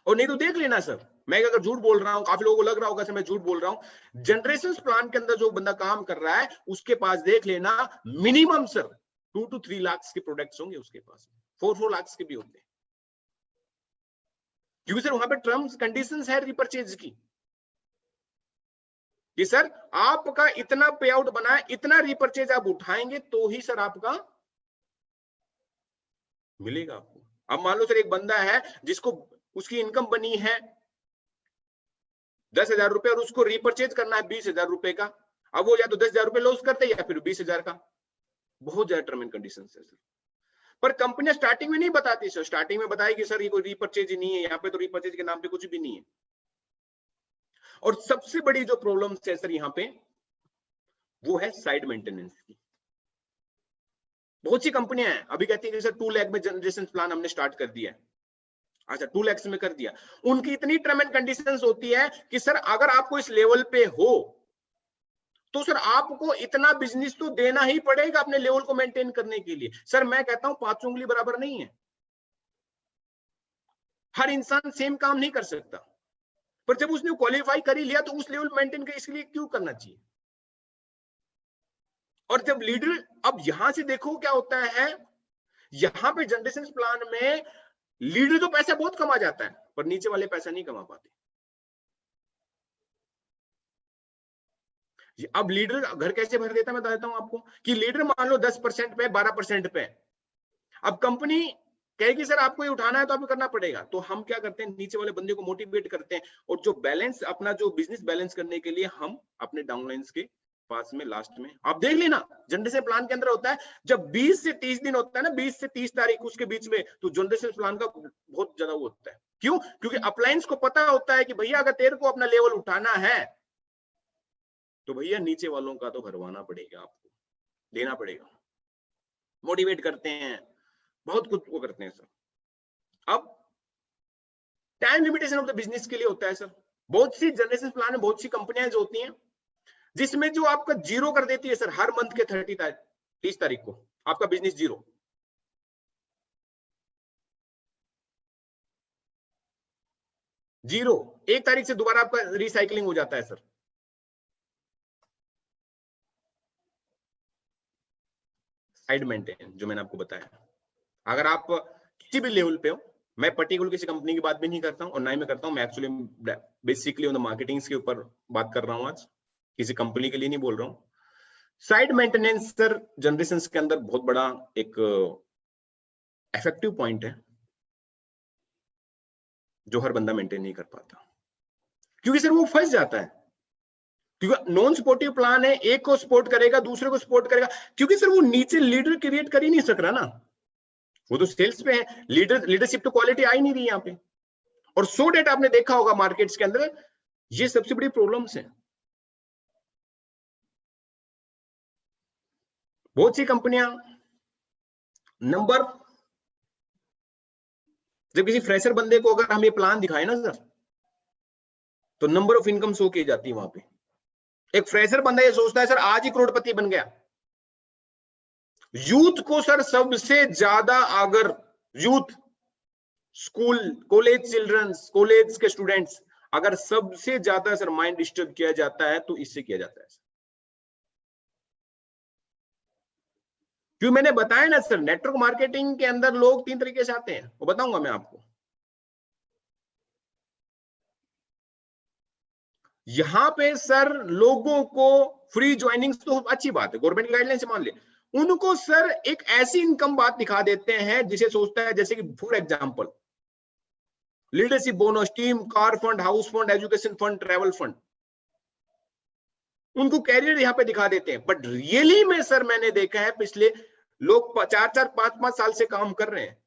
और नहीं तो देख लेना सर, मैं अगर झूठ बोल रहा हूं, काफी लोगों को लग रहा होगा सर मैं झूठ बोल रहा हूं, जनरेशन प्लान के अंदर जो बंदा काम कर रहा है उसके पास देख लेना मिनिमम सर 2 to 3 लाख के प्रोडक्ट्स होंगे उसके पास, 4 लाख के भी होते हैं, क्योंकि सर वहां पे टर्म्स कंडीशंस है रिपर्चेज की कि सर आपका इतना पे आउट बना है, इतना रिपर्चेज आप उठाएंगे तो ही सर आपका मिलेगा आपको। अब मान लो सर एक बंदा है जिसको उसकी इनकम बनी है 10,000 रुपए और उसको रिपर्चेज करना है 20,000 रुपए का, अब वो या तो 10,000 रुपए लॉस करते या फिर 20,000 का। बहुत ज्यादा टर्म एंड कंडीशन है सर। पर कंपनियां स्टार्टिंग में नहीं बताती सर, स्टार्टिंग में बताएगी सर ये कोई रिपर्चेज ही नहीं है, यहाँ पे तो रिपर्चेज के नाम पे कुछ भी नहीं है। और सबसे बड़ी जो प्रॉब्लम है सर यहाँ पे वो है साइड मेंटेनेंस की। बहुत सी कंपनियां हैं अभी कहती है कि सर 2 लाख में जनरेशन प्लान हमने स्टार्ट कर दिया है। अच्छा 2 लाख में कर दिया, उनकी इतनी टर्म एंड कंडीशंस होती है कि सर अगर आपको इस लेवल पे हो तो सर आपको इतना बिजनेस तो देना ही पड़ेगा अपने लेवल को मेंटेन करने के लिए। सर मैं कहता हूं 5 उंगली बराबर नहीं है, हर इंसान सेम काम नहीं कर सकता, पर जब उसने क्वालिफाई कर ही लिया तो उस लेवल मेंटेन कर इसके लिए क्यों करना चाहिए? और जब लीडर, अब यहां से देखो क्या होता है, यहां पे जनरेशन प्लान में लीडर तो पैसा बहुत कमा जाता है पर नीचे वाले पैसा नहीं कमा पाते। अब लीडर घर कैसे भर देता है मैं बताता हूं आपको कि लीडर मान लो 10% पे 12% पे, अब कंपनी कहेगी सर आपको ये उठाना है तो आपको करना पड़ेगा। तो हम क्या करते हैं, नीचे वाले बंदे को मोटिवेट करते हैं, और जो बैलेंस अपना जो बिजनेस बैलेंस करने के लिए हम अपने डाउनलाइंस के पास में लास्ट में आप देख लेना जनरेशन प्लान के अंदर होता है, जब 20 से 30 दिन होता है ना, 20 से 30 तारीख उसके बीच में, तो जनरेशन प्लान का बहुत ज्यादा वो होता है। क्यों? क्योंकि अपलायंस को पता होता है कि भैया अगर तेरे को अपना लेवल उठाना है तो भैया नीचे वालों का तो भरवाना पड़ेगा, आपको देना पड़ेगा। मोटिवेट करते हैं, बहुत कुछ वो करते हैं सर। अब time limitation of the business के लिए होता है सर। बहुत सी जनरेशन प्लान में बहुत सी कंपनियां जो होती हैं जिसमें जो आपका जीरो कर देती है सर, हर मंथ के 30 तारीख को आपका बिजनेस जीरो। जीरो 1 तारीख से दोबारा आपका रिसाइकलिंग हो जाता है सर। साइड मेंटेन जो मैंने आपको बताया, अगर आप किसी भी लेवल पे हो, मैं पर्टिकुलर किसी कंपनी की बात भी नहीं करता हूं और ना ही मैं करता हूं, मैं actually basically on the marketing के ऊपर बात कर रहा हूं आज, किसी कंपनी के लिए नहीं बोल रहा हूं। साइड मेंटेनेंस सर जनरेशन के अंदर बहुत बड़ा एक इफेक्टिव पॉइंट है जो हर बंदा मेंटेन नहीं कर पाता, क्योंकि सर वो फंस जाता है। क्योंकि नॉन सपोर्टिव प्लान है, एक को सपोर्ट करेगा दूसरे को सपोर्ट करेगा, क्योंकि सर वो नीचे लीडर क्रिएट कर ही नहीं सक रहा ना, वो तो सेल्स पे है, लीडरशिप तो क्वालिटी आ ही नहीं रही यहाँ पे। और सो डेट आपने देखा होगा मार्केट्स के अंदर ये सबसे बड़ी प्रॉब्लम्स है। बहुत सी कंपनियां नंबर, जब किसी फ्रेशर बंदे को अगर हम ये प्लान दिखाए ना सर, तो नंबर ऑफ इनकम शो की जाती है वहां पे। एक फ्रेशर बंदा ये सोचता है सर आज ही करोड़पति बन गया। यूथ को सर सबसे ज्यादा, अगर youth school college childrens college के स्टूडेंट्स अगर सबसे ज्यादा सर माइंड डिस्टर्ब किया जाता है तो इससे किया जाता है। क्यों मैंने बताया ना सर, नेटवर्क मार्केटिंग के अंदर लोग 3 तरीके से आते हैं, वो बताऊंगा मैं आपको। यहां पे सर लोगों को फ्री ज्वाइनिंग्स तो अच्छी बात है, गवर्नमेंट गाइडलाइन से मान ले, उनको सर एक ऐसी इनकम बात दिखा देते हैं जिसे सोचता है, जैसे कि for example leadership bonus, team, car fund, house fund, education fund, travel fund, उनको कैरियर यहां पे दिखा देते हैं। बट रियली में सर मैंने देखा है पिछले लोग 4-4, 5-5 साल से काम कर रहे हैं।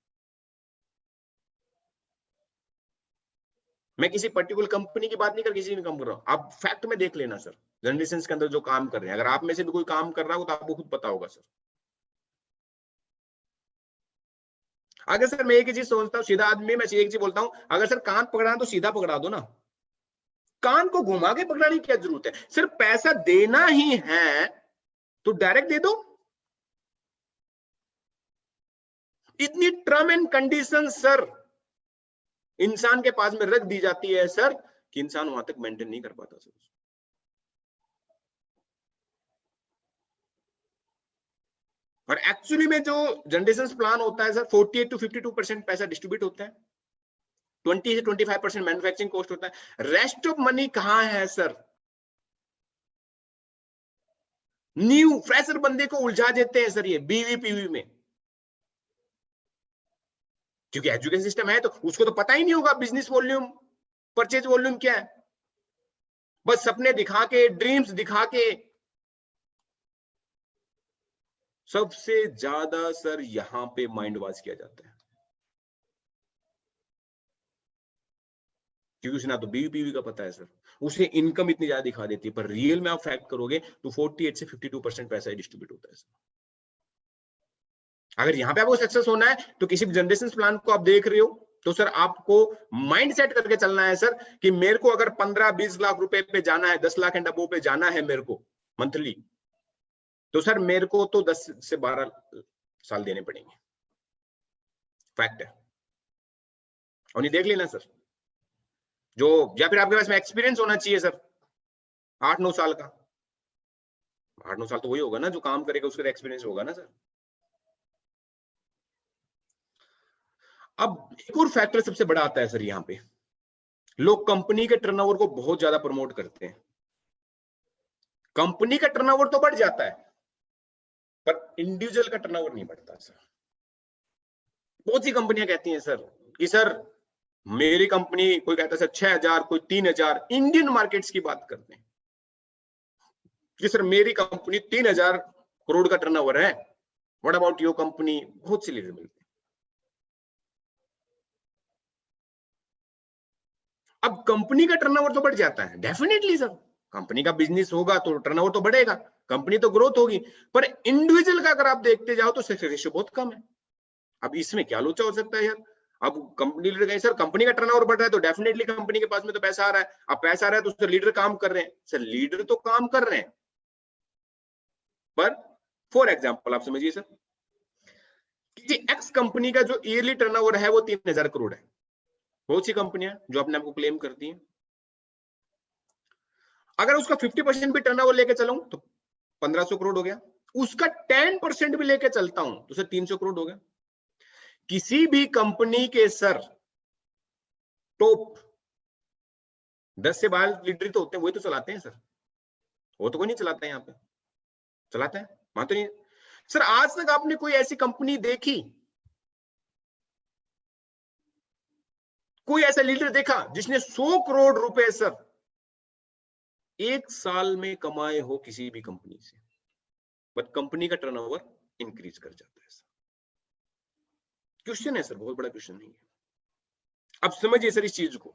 मैं किसी पर्टिकुलर कंपनी की बात नहीं कर, किसी भी काम कर रहा हूं, आप फैक्ट में देख लेना सर, जनरेशन के अंदर जो काम कर रहे हैं, अगर आप में से भी कोई काम कर रहा हो तो आपको खुद पता होगा सर। अगर सर मैं एक ही चीज सोचता हूँ, सीधा आदमी, मैं एक चीज बोलता हूँ, अगर सर कान पकड़ना तो सीधा पकड़ा दो ना, कान को घुमा के पकड़ाने की क्या जरूरत है? सिर्फ पैसा देना ही है तो डायरेक्ट दे दो। इतनी टर्म एंड कंडीशन सर इंसान के पास में रख दी जाती है सर कि इंसान वहां तक मेंटेन नहीं कर पाता सर। और एक्चुअली में जो जनरेशन प्लान होता है सर 48 to 52% पैसा डिस्ट्रीब्यूट होता है, 20 से 25% मैन्युफैक्चरिंग कॉस्ट होता है। रेस्ट ऑफ मनी कहां है सर? न्यू फ्रेशर बंदे को उलझा देते हैं सर ये बीवी में, क्योंकि एजुकेशन सिस्टम है तो उसको तो पता ही नहीं होगा बिजनेस वॉल्यूम, परचेज वॉल्यूम क्या है। बस सपने दिखा के, ड्रीम्स दिखा के। सबसे ज्यादा सर यहां पे माइंड वॉश किया जाता है, क्योंकि उसे ना तो बीवी का पता है सर, उसे इनकम इतनी ज्यादा दिखा देती है, पर रियल में आप फैक्ट करोगे तो 48 से 52% पैसा डिस्ट्रीब्यूट होता है सर। अगर यहाँ पे आपको सक्सेस होना है तो किसी भी जनरेशन प्लान को आप देख रहे हो तो सर आपको माइंड सेट करके चलना है सर कि मेरे को अगर 15-20 लाख रुपए पे जाना है, 10 लाख एंड अबव पे जाना है मेरे को मंथली, तो सर मेरे को तो 10 से 12 साल देने पड़ेंगे, फैक्ट है। और ये देख लेना सर, जो या फिर आपके पास में एक्सपीरियंस होना चाहिए सर 8-9 साल का। 8-9 साल तो वही होगा ना जो काम करेगा, उसका एक्सपीरियंस होगा ना सर। अब एक और फैक्टर सबसे बड़ा आता है सर यहाँ पे, लोग कंपनी के टर्नओवर को बहुत ज्यादा प्रमोट करते हैं। कंपनी का टर्नओवर तो बढ़ जाता है पर इंडिविजुअल का टर्नओवर नहीं बढ़ता सर। बहुत सी कंपनियां कहती हैं सर कि सर मेरी कंपनी, कोई कहता है सर 6,000, कोई 3,000, इंडियन मार्केट्स की बात करते हैं कि सर मेरी कंपनी 3,000 करोड़ का टर्नओवर है, व्हाट अबाउट योर कंपनी। बहुत से लीडर मिलते हैं। अब कंपनी का टर्नओवर तो बढ़ जाता है, डेफिनेटली सर, कंपनी का बिजनेस होगा तो टर्नओवर तो बढ़ेगा, कंपनी तो ग्रोथ होगी, पर इंडिविजुअल का अगर आप देखते जाओ तो सक्सेस रेशियो बहुत कम है। अब इसमें क्या लोचा हो सकता है यार? अब कंपनी लीडर कहें सर कंपनी का टर्नओवर बढ़ रहा है तो डेफिनेटली कंपनी के पास में तो पैसा आ रहा है, अब पैसा आ रहा है तो सर लीडर काम कर रहे हैं। सर लीडर तो काम कर रहे हैं, पर फॉर एग्जाम्पल आप समझिए सर कि एक्स कंपनी का जो ईयरली टर्नओवर है वो 3,000 करोड़ है। बहुत सी कंपनियां जो अपने आप को क्लेम करती हैं, अगर उसका 50% भी टर्नओवर लेके चलूं तो 1,500 करोड़ हो गया, उसका 10% भी लेके चलता हूं तो सर 300 करोड़ हो गया। किसी भी कंपनी के सर टॉप 10 से 12 लीडर तो होते हैं, वही तो चलाते हैं सर, वो तो कोई नहीं चलाता है, यहाँ पे चलाता है वहां तो नहीं। सर आज तक आपने कोई ऐसी कंपनी देखी, कोई ऐसा लीडर देखा जिसने 100 करोड़ रुपए सर एक साल में कमाए हो किसी भी कंपनी से, बट कंपनी का टर्नओवर इंक्रीज कर जाता है सर? क्वेश्चन है सर, बहुत बड़ा क्वेश्चन नहीं है। अब समझिए सर इस चीज को,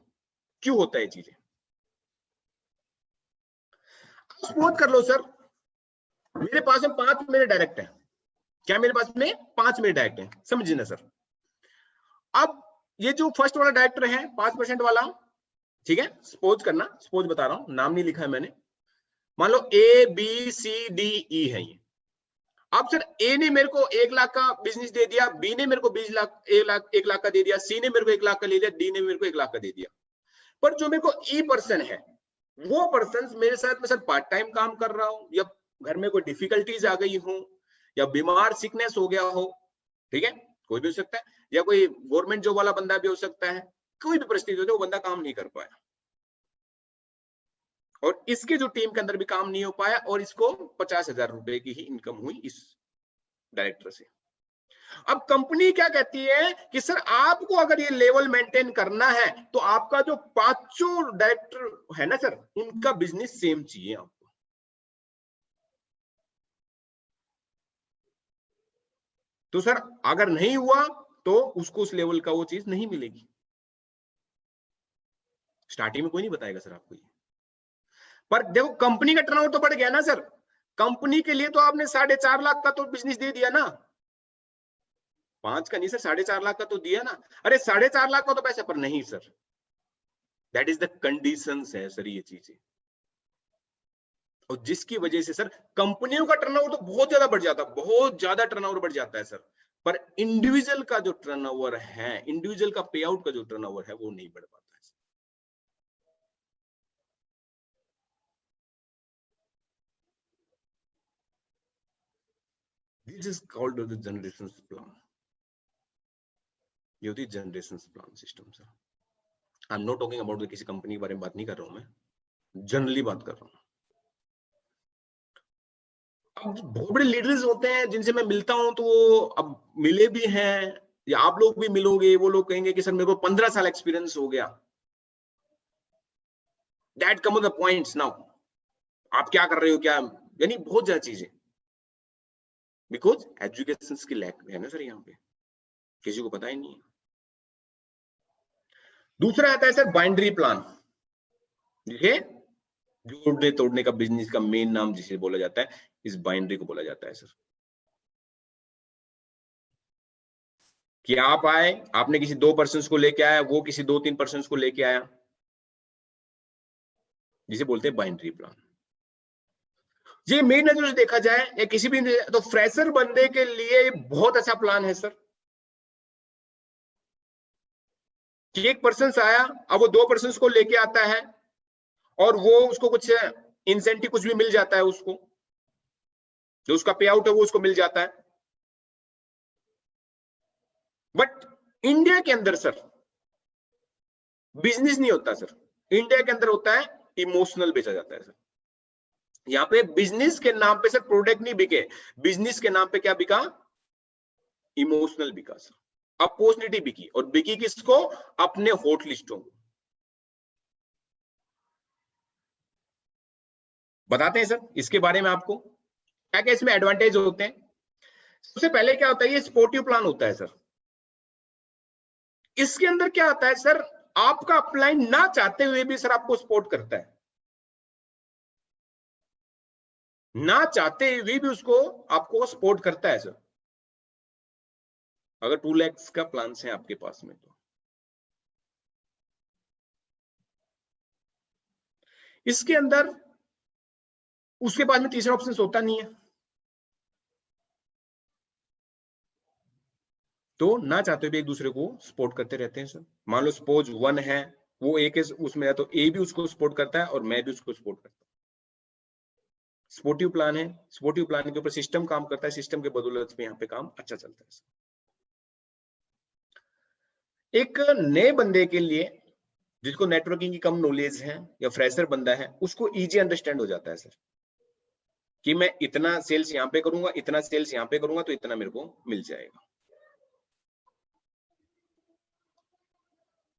क्यों होता है चीजें। सपोज कर लो सर मेरे पास में 5 मेरे डायरेक्ट हैं, क्या मेरे पास में 5 मेरे डायरेक्ट हैं, समझिए ना सर। अब ये जो फर्स्ट वाला डायरेक्टर है 5% वाला, ठीक है, सपोज करना, सपोज बता रहा हूं, नाम नहीं लिखा है मैंने, मान लो A B C D E है ये। अब सर ए ने मेरे को 1 लाख का बिजनेस दे दिया, बी ने मेरे को 20 लाख 1 लाख का दे दिया, सी ने मेरे को 1 लाख का ले दिया, डी ने मेरे को 1 लाख का दे दिया। पर जो मेरे को ई पर्सन है, वो पर्सन मेरे साथ में सर पार्ट टाइम काम कर रहा हूं, या घर में कोई डिफिकल्टीज आ गई हो, या बीमार सिकनेस हो गया हो, ठीक है, कोई भी हो सकता है, या कोई गवर्नमेंट जॉब वाला बंदा भी हो सकता है, कोई भी परिस्थिति हो, वो बंदा काम नहीं कर पाया, और इसके जो टीम के अंदर भी काम नहीं हो पाया, और इसको 50,000 रुपए की ही इनकम हुई इस डायरेक्टर से। अब कंपनी क्या कहती है कि सर आपको अगर ये लेवल मेंटेन करना है तो आपका जो 5 डायरेक्टर है ना सर, उनका बिजनेस सेम चाहिए आपको। तो सर अगर नहीं हुआ तो उसको उस लेवल का वो चीज नहीं मिलेगी। स्टार्टिंग में कोई नहीं बताएगा सर आपको ये, पर देखो कंपनी का टर्नओवर तो बढ़ गया ना सर, कंपनी के लिए तो आपने 4.5 लाख का तो बिजनेस दे दिया ना, 5 का नहीं सर, 4.5 लाख का तो दिया ना। अरे 4.5 लाख का तो पैसा, पर नहीं sir, that is the conditions है सर ये चीजें, और जिसकी वजह से सर कंपनियों का टर्नओवर तो बहुत ज्यादा बढ़ जाता है, बहुत ज्यादा टर्नओवर बढ़ जाता है सर, पर इंडिविजुअल का जो टर्नओवर है, इंडिविजुअल का पे आउट का जो टर्नओवर है वो नहीं बढ़ पाता है। This is called the generation plan. ये होती है generation plan system sir. I am not talking about किसी कंपनी के बारे में बात नहीं कर रहा हूं मैं, जनरली बात कर रहा हूं। अब बहुत बड़े लीडर्स होते हैं जिनसे मैं मिलता हूं, तो वो अब मिले भी हैं, या आप लोग भी मिलोगे, वो लोग कहेंगे कि सर मेरे को 15 साल एक्सपीरियंस हो गया। That come the points now, आप क्या कर रहे हो, क्या, यानी बहुत ज्यादा चीजें, बिकॉज एजुकेशन की लैक है ना सर, यहाँ पे किसी को पता ही नहीं है। दूसरा आता है सर बाइंड्री प्लान, जिसे जोड़ने तोड़ने का बिजनेस का मेन नाम जिसे बोला जाता है, इस बाइंड्री को बोला जाता है सर। कि आप आए, आपने किसी 2 पर्सन को लेके आया, वो किसी 2-3 पर्सन को लेके आया, जिसे बोलते हैं बाइंड्री प्लान। ये मेन नजर से देखा जाए या किसी भी, तो फ्रेशर बंदे के लिए बहुत अच्छा प्लान है सर, कि एक पर्सन आया, अब वो 2 पर्सन को लेके आता है, और वो उसको कुछ इंसेंटिव कुछ भी मिल जाता है, उसको जो उसका पे आउट है वो उसको मिल जाता है। बट इंडिया के अंदर सर बिजनेस नहीं होता सर, इंडिया के अंदर होता है इमोशनल बेचा जाता है सर। यहाँ पे बिजनेस के नाम पे सर प्रोडक्ट नहीं बिके, बिजनेस के नाम पे क्या बिका, इमोशनल बिका सर। अपॉर्चुनिटी बिकी, और बिकी किसको? अपने हॉट लिस्टों को। बताते हैं सर इसके बारे में आपको क्या क्या इसमें एडवांटेज होते हैं। सबसे पहले क्या होता है, ये स्पोर्टिव प्लान होता है सर। इसके अंदर क्या आता है सर, आपका अपलाइन ना चाहते हुए भी सर आपको सपोर्ट करता है, ना चाहते हुए भी उसको आपको सपोर्ट करता है सर, अगर 2 लाख का प्लान है आपके पास में तो। इसके अंदर उसके बाद में तीसरा ऑप्शन होता नहीं है, तो ना चाहते भी एक दूसरे को सपोर्ट करते रहते हैं सर। मान लो सपोज 1 है, वो ए के उसमें है, तो ए भी उसको सपोर्ट करता है और मैं भी उसको सपोर्ट करता हूँ। सपोर्टिव प्लान है, सपोर्टिव प्लान के ऊपर सिस्टम काम करता है, सिस्टम के बदौलत में यहाँ पे काम अच्छा चलता है सर। एक नए बंदे के लिए जिसको नेटवर्किंग की कम नॉलेज है या फ्रेशर बंदा है, उसको इजी अंडरस्टैंड हो जाता है सर कि मैं इतना सेल्स यहाँ पे करूंगा, इतना सेल्स यहाँ पे करूंगा, तो इतना मेरे को मिल जाएगा।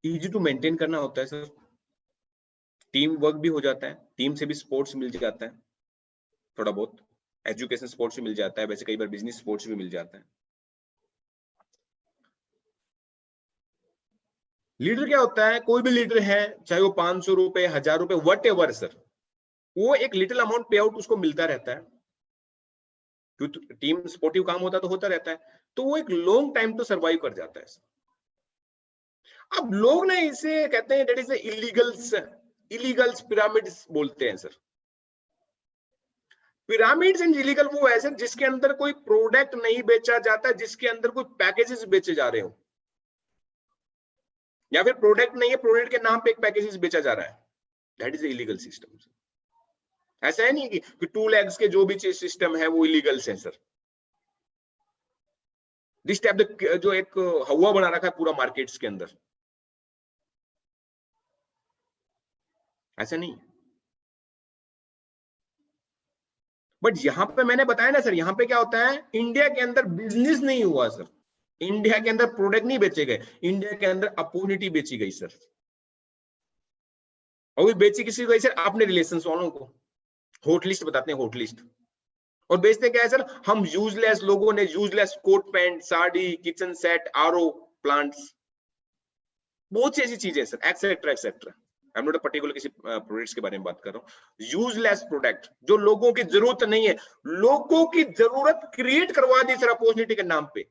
इजी टू मेंटेन करना होता है सर, टीम वर्क भी हो जाता है, टीम से भी सपोर्ट्स मिल जाता है, थोड़ा बहुत एजुकेशन सपोर्ट्स भी मिल जाता है, वैसे कई बार बिजनेस सपोर्ट्स भी मिल जाता है। लीडर क्या होता है, कोई भी लीडर है, चाहे वो 500 रुपए, 1000 रुपए, वट एवर सर, वो एक लिटिल अमाउंट पे आउट उसको मिलता रहता है, क्योंकि टीम सपोर्टिव काम होता तो होता रहता है, तो वो एक लॉन्ग टाइम तो सर्वाइव कर जाता है सर। अब लोग ना इसे कहते हैं दैट इज इलीगल्स पिरामिड्स बोलते हैं सर। पिरामिड्स एंड इलीगल वो है सर जिसके अंदर कोई प्रोडक्ट नहीं बेचा जाता, जिसके अंदर कोई पैकेजेस बेचे जा रहे हो, या फिर प्रोडक्ट नहीं है, प्रोडक्ट के नाम पे एक पैकेजेस बेचा जा रहा है, दैट इज इलीगल सिस्टम। ऐसा है नहीं कि 2 lakhs के जो भी सिस्टम है वो इलीगल्स है सर। दिस टाइप जो एक हवा बना रखा है पूरा मार्केट्स के अंदर, ऐसा नहीं। बट यहां पे मैंने बताया ना सर, यहां पे क्या होता है, इंडिया के अंदर बिजनेस नहीं हुआ सर, इंडिया के अंदर प्रोडक्ट नहीं बेचे गए, इंडिया के अंदर अपॉर्चुनिटी बेची गई सर। और वो बेची किसी को गई सर, अपने रिलेशन वालों को, हॉट लिस्ट बताते हैं, हॉट लिस्ट। और बेचते क्या है सर, हम यूजलेस लोगों ने useless coat pant, sari, kitchen set, RO plants, बहुत सी ऐसी चीजें sir, etcetera etcetera. I am not particular किसी प्रोडक्ट्स के बारे में बात कर रहा हूँ, यूजलेस प्रोडक्ट जो लोगों की जरूरत नहीं है, लोगों की जरूरत क्रिएट करवा दी सर अपॉर्चुनिटी के नाम पे।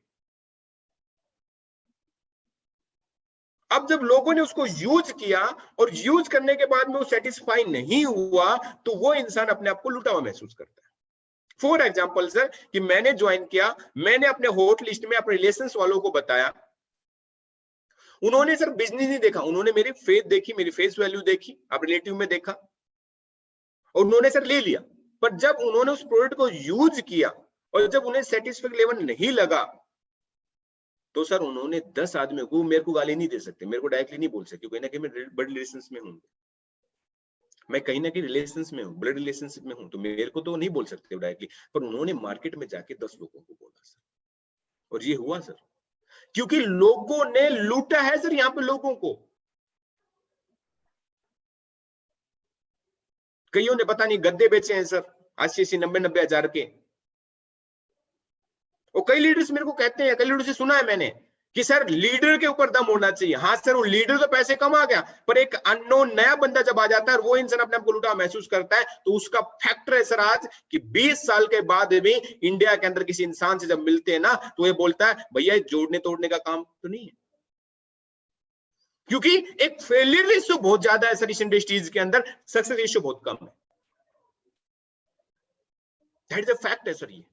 अब जब लोगों ने उसको यूज किया और यूज करने के बाद में वो सेटिस्फाई नहीं हुआ, तो वो इंसान अपने आप को लूटा हुआ महसूस करता है। फॉर एग्जाम्पल सर, कि मैंने ज्वाइन किया, मैंने अपने हॉट लिस्ट में अपने रिलेशंस वालों को बताया, उन्होंने सर बिजनेस नहीं देखा, उन्होंने मेरी फेथ देखी, मेरी फेस वैल्यू देखी, अब रिलेटिव में देखा, और उन्होंने सर ले लिया। पर जब उन्होंने उस प्रोडक्ट को यूज किया और जब उन्हें सेटिस्फैक्शन लेवल नहीं लगा, तो सर उन्होंने 10 आदमियों को, मेरे को गाली नहीं दे सकते, मेरे को डायरेक्टली नहीं बोल सकते, कहीं ना कहीं मैं ब्लड रिलेशंस में हूं, मैं कहीं ना कहीं रिलेशंस में हूं, ब्लड रिलेशनशिप में हूं, तो मेरे को तो नहीं बोल सकते डायरेक्टली, पर उन्होंने मार्केट में जाके 10 लोगों को बोला सर, और ये हुआ सर, क्योंकि लोगों ने लूटा है सर यहाँ पे लोगों को। कईयों ने पता नहीं गद्दे बेचे हैं सर 80-80, 90-90 हजार के। और कई लीडर्स मेरे को कहते हैं, कई लीडर से सुना है मैंने कि सर लीडर के ऊपर दम होना चाहिए। हाँ सर, वो लीडर तो पैसे कमा गया, पर एक अननोन नया बंदा जब आ जाता है और वो इंसान अपने आप को लूटा महसूस करता है, तो उसका फैक्टर है सर आज कि 20 साल के बाद भी इंडिया के अंदर किसी इंसान से जब मिलते हैं ना, तो ये बोलता है भैया जोड़ने तोड़ने का काम तो नहीं है, क्योंकि एक फेलियर रेशियो बहुत ज्यादा है सर इस इंडस्ट्रीज के अंदर, सक्सेस रेशियो बहुत कम है। दैट इज अ फैक्ट है सर। ये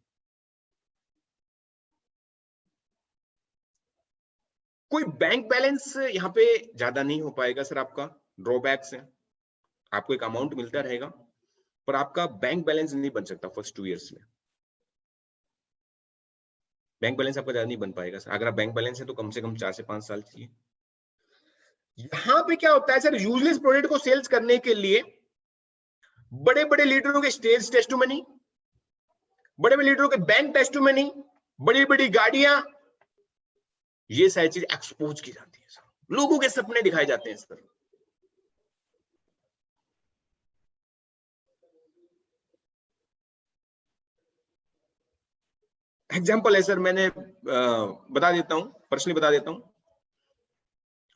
कोई बैंक बैलेंस यहाँ पे ज्यादा नहीं हो पाएगा सर, आपका ड्रॉबैक्स है, आपको एक अमाउंट मिलता रहेगा, पर आपका बैंक बैलेंस नहीं बन सकता फर्स्ट 2 इयर्स में, बैंक बैलेंस आपका ज्यादा नहीं बन पाएगा सर। अगर आप बैंक बैलेंस है तो कम से कम 4 से 5 साल चाहिए। यहां पे क्या होता है सर, यूजलेस प्रोडक्ट को सेल्स करने के लिए बड़े बड़े लीडरों के स्टेज टेस्टिमनी, बड़े बड़े लीडरों के बैंक टेस्टिमनी, बड़ी बड़ी गाड़ियां, ये सारी चीज एक्सपोज की जाती है सर, लोगों के सपने दिखाए जाते हैं सर। एग्जाम्पल है सर, मैंने बता देता हूँ, पर्सनली बता देता हूँ।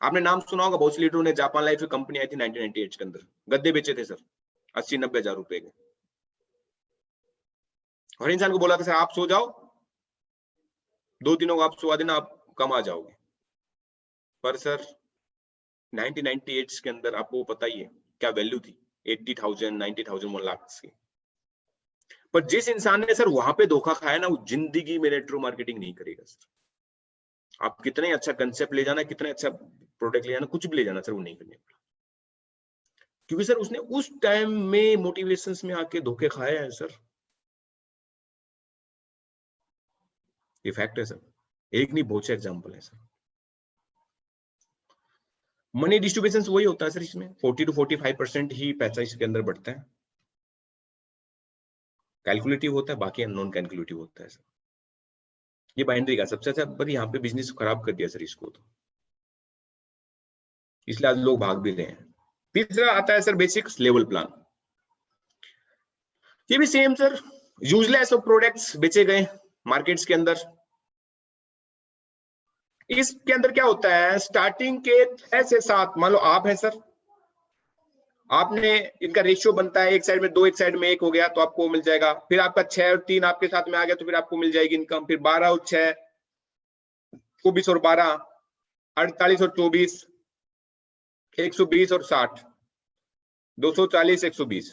आपने नाम सुना होगा, बहुत सी लीडरों ने, जापान लाइफ कंपनी आई थी 1998 के अंदर, गद्दे बेचे थे सर 80-90 हजार रुपए के। हर इंसान को बोला था सर आप सो जाओ, 2 दिनों को आप सुवा देना, आप कमा जाओगे। पर सर 1998 के अंदर आपको पता ही है क्या वैल्यू थी, 80,000 90,000 1 लाख की। पर जिस इंसान ने सर वहां पे धोखा खाया ना, वो जिंदगी में नेटवर्क मार्केटिंग नहीं करेगा सर। आप कितने अच्छा कंसेप्ट ले जाना, कितने अच्छा प्रोडक्ट ले जाना, कुछ भी ले जाना सर, वो नहीं करने वाला। क्योंकि सर उसने उस टाइम में मोटिवेशंस में आके धोखे खाए हैं सर। ये फैक्ट है सर, एक नहीं बहुत से एग्जांपल है सर। मनी डिस्ट्रीब्यूशन वही होता है सर, इसमें 40 to 45% ही पैसा इसके अंदर बढ़ता है। कैलकुलेटिव होता है, बाकी नॉन कैलकुलेटिव होता है सर। ये बाइनरी का सबसे अच्छा, पर यहाँ पे बिजनेस खराब कर दिया सर इसको, तो इसलिए आज लोग भाग भी रहे हैं। तीसरा आता है सर बेसिक्स लेवल प्लान। ये भी same sir, useless of products बेचे गए मार्केट्स के अंदर। इसके अंदर क्या होता है, स्टार्टिंग के 6 से 7, मान लो आप हैं सर, आपने, इनका रेशियो बनता है एक साइड में 2 एक साइड में 1 हो गया तो आपको मिल जाएगा। फिर आपका 6 और 3 आपके साथ में आ गया तो फिर आपको मिल जाएगी इनकम। फिर 12 और 6, 24 और 12, 48 और 24, 120 और 60, 240, 120।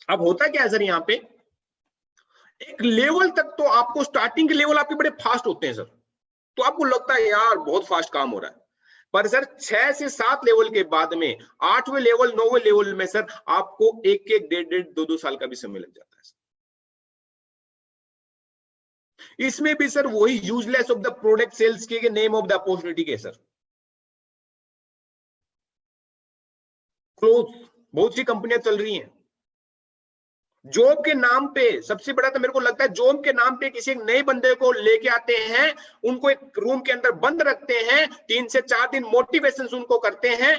अब होता क्या है सर, यहाँ पे एक लेवल तक तो आपको, स्टार्टिंग के लेवल आपके बड़े फास्ट होते हैं सर, तो आपको लगता है यार बहुत फास्ट काम हो रहा है। पर सर 6 से 7 लेवल के बाद में, 8वें लेवल 9वें लेवल में सर आपको 1-1, 1.5-1.5, 2-2 साल का भी समय लग जाता है सर। इसमें भी सर वही useless of the product sales के नेम ऑफ द अपॉर्चुनिटी के सर क्लोज। बहुत सी कंपनियां चल रही हैं जॉब के नाम पे। सबसे बड़ा तो मेरे को लगता है जॉब के नाम पे किसी एक नए बंदे को लेके आते हैं, उनको एक रूम के अंदर बंद रखते हैं, 3 से 4 दिन मोटिवेशन उनको करते हैं,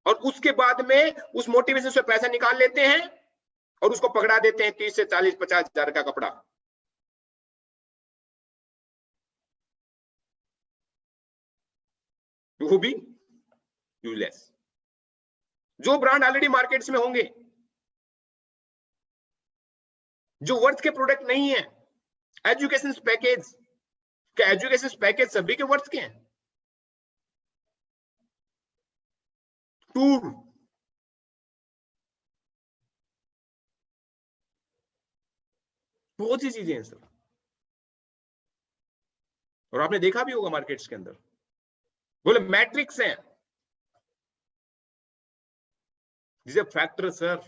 और उसके बाद में उस मोटिवेशन से पैसा निकाल लेते हैं और उसको पकड़ा देते हैं 30 से 40-50 हजार का कपड़ा। वो भी यूजलेस। जो ब्रांड ऑलरेडी मार्केट्स में होंगे, जो वर्थ के प्रोडक्ट नहीं है। एजुकेशन पैकेज, क्या एजुकेशन पैकेज सभी के वर्थ के हैं? टूर, बहुत सी चीजें हैं सर, और आपने देखा भी होगा मार्केट्स के अंदर, बोले मैट्रिक्स हैं, जिसे फैक्टर सर।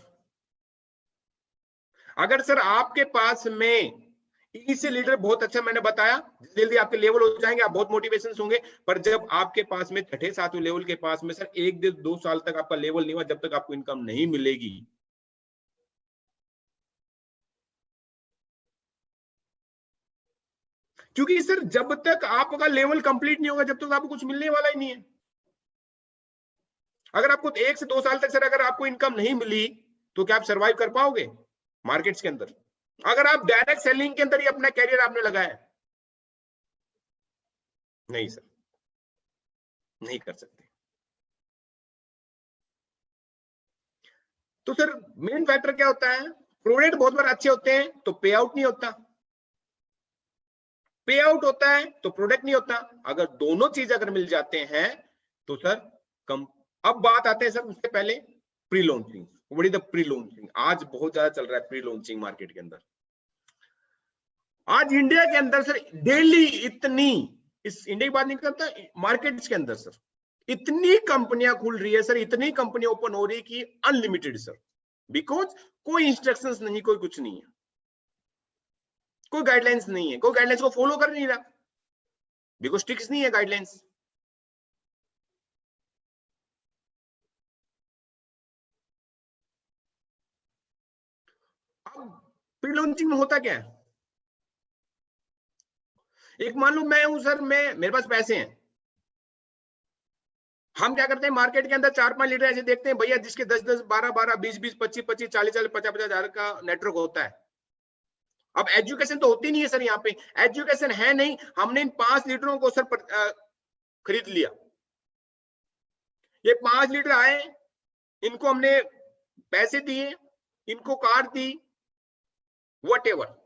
अगर सर आपके पास में इसे लीडर बहुत अच्छा, मैंने बताया जल्दी आपके लेवल हो जाएंगे, आप बहुत मोटिवेशन होंगे, पर जब आपके पास में 6ठे-7वें लेवल के पास में सर 1-2 साल तक आपका लेवल नहीं हुआ, जब तक आपको इनकम नहीं मिलेगी, क्योंकि सर जब तक आपका लेवल कंप्लीट नहीं होगा, जब तक आपको कुछ मिलने वाला ही नहीं है। अगर आपको 1 से 2 साल तक सर अगर आपको इनकम नहीं मिली, तो क्या आप सरवाइव कर पाओगे मार्केट्स के अंदर? अगर आप डायरेक्ट सेलिंग के अंदर ही अपना कैरियर आपने लगाया, नहीं सर, नहीं कर सकते। तो सर मेन फैक्टर क्या होता है, प्रोडक्ट बहुत बार अच्छे होते हैं तो पे आउट नहीं होता, पे आउट होता है तो प्रोडक्ट नहीं होता। अगर दोनों चीज अगर मिल जाते हैं तो सर कम। अब बात आते हैं सर उससे पहले pre launching. What is the pre launching? आज बहुत ज्यादा चल रहा है प्री लॉन्चिंग मार्केट के अंदर। आज इंडिया के अंदर सर डेली इतनी, इस इंडिया की बात नहीं करता, मार्केट्स के अंदर सर इतनी कंपनियां खुल रही है सर, इतनी कंपनियां ओपन हो रही है कि अनलिमिटेड सर। बिकॉज कोई इंस्ट्रक्शंस नहीं, कोई कुछ नहीं है, कोई गाइडलाइंस नहीं है, कोई गाइडलाइंस को फॉलो कर नहीं रहा, बिकॉज स्ट्रिक्ट नहीं है गाइडलाइंस। अब प्री लॉन्चिंग में होता क्या है, एक मान लो मैं हूं सर, मैं मेरे पास पैसे हैं, हम क्या करते हैं मार्केट के अंदर 4-5 लीडर ऐसे देखते हैं भैया जिसके 10-10, 12-12, 20-20, 25-25, 40-40, 50-50 हजार का नेटवर्क होता है। अब एजुकेशन तो होती नहीं है सर, यहाँ पे एजुकेशन है नहीं, हमने इन 5 लीडरों को सर खरीद लिया। ये 5 लीडर आए, इनको हमने पैसे दिए, इनको कार दी, व्हाटएवर।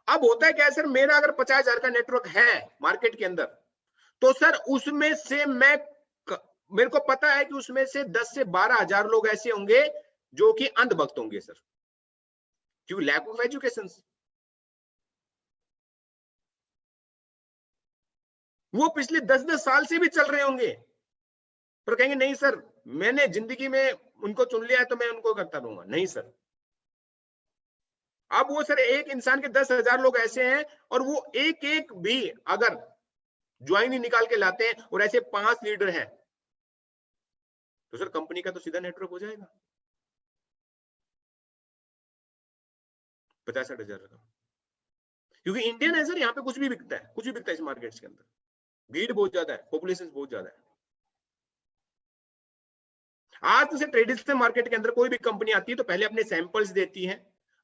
अब होता है क्या सर, मेरा अगर 50,000 का नेटवर्क है मार्केट के अंदर, तो सर उसमें से मेरे को पता है कि उसमें से 10 से 12,000 लोग ऐसे होंगे जो कि अंधभक्त होंगे सर, क्योंकि लैक ऑफ एजुकेशन। वो पिछले 10-10 साल से भी चल रहे होंगे, पर कहेंगे नहीं सर मैंने जिंदगी में उनको चुन लिया है तो मैं उनको करता रहूंगा। नहीं सर, अब वो सर एक इंसान के 10,000 लोग ऐसे हैं, और वो एक एक भी अगर ज्वाइन ही निकाल के लाते हैं और ऐसे 5 लीडर हैं, तो सर कंपनी का तो सीधा नेटवर्क हो जाएगा 50-60 हजार का। क्योंकि इंडियन है सर, यहाँ पे कुछ भी बिकता है, कुछ भी बिकता है इस मार्केट के अंदर, भीड़ बहुत ज्यादा है, पॉपुलेशन बहुत ज्यादा है। आज तो ट्रेडिशनल मार्केट के अंदर कोई भी कंपनी आती है तो पहले अपने सैंपल्स देती है,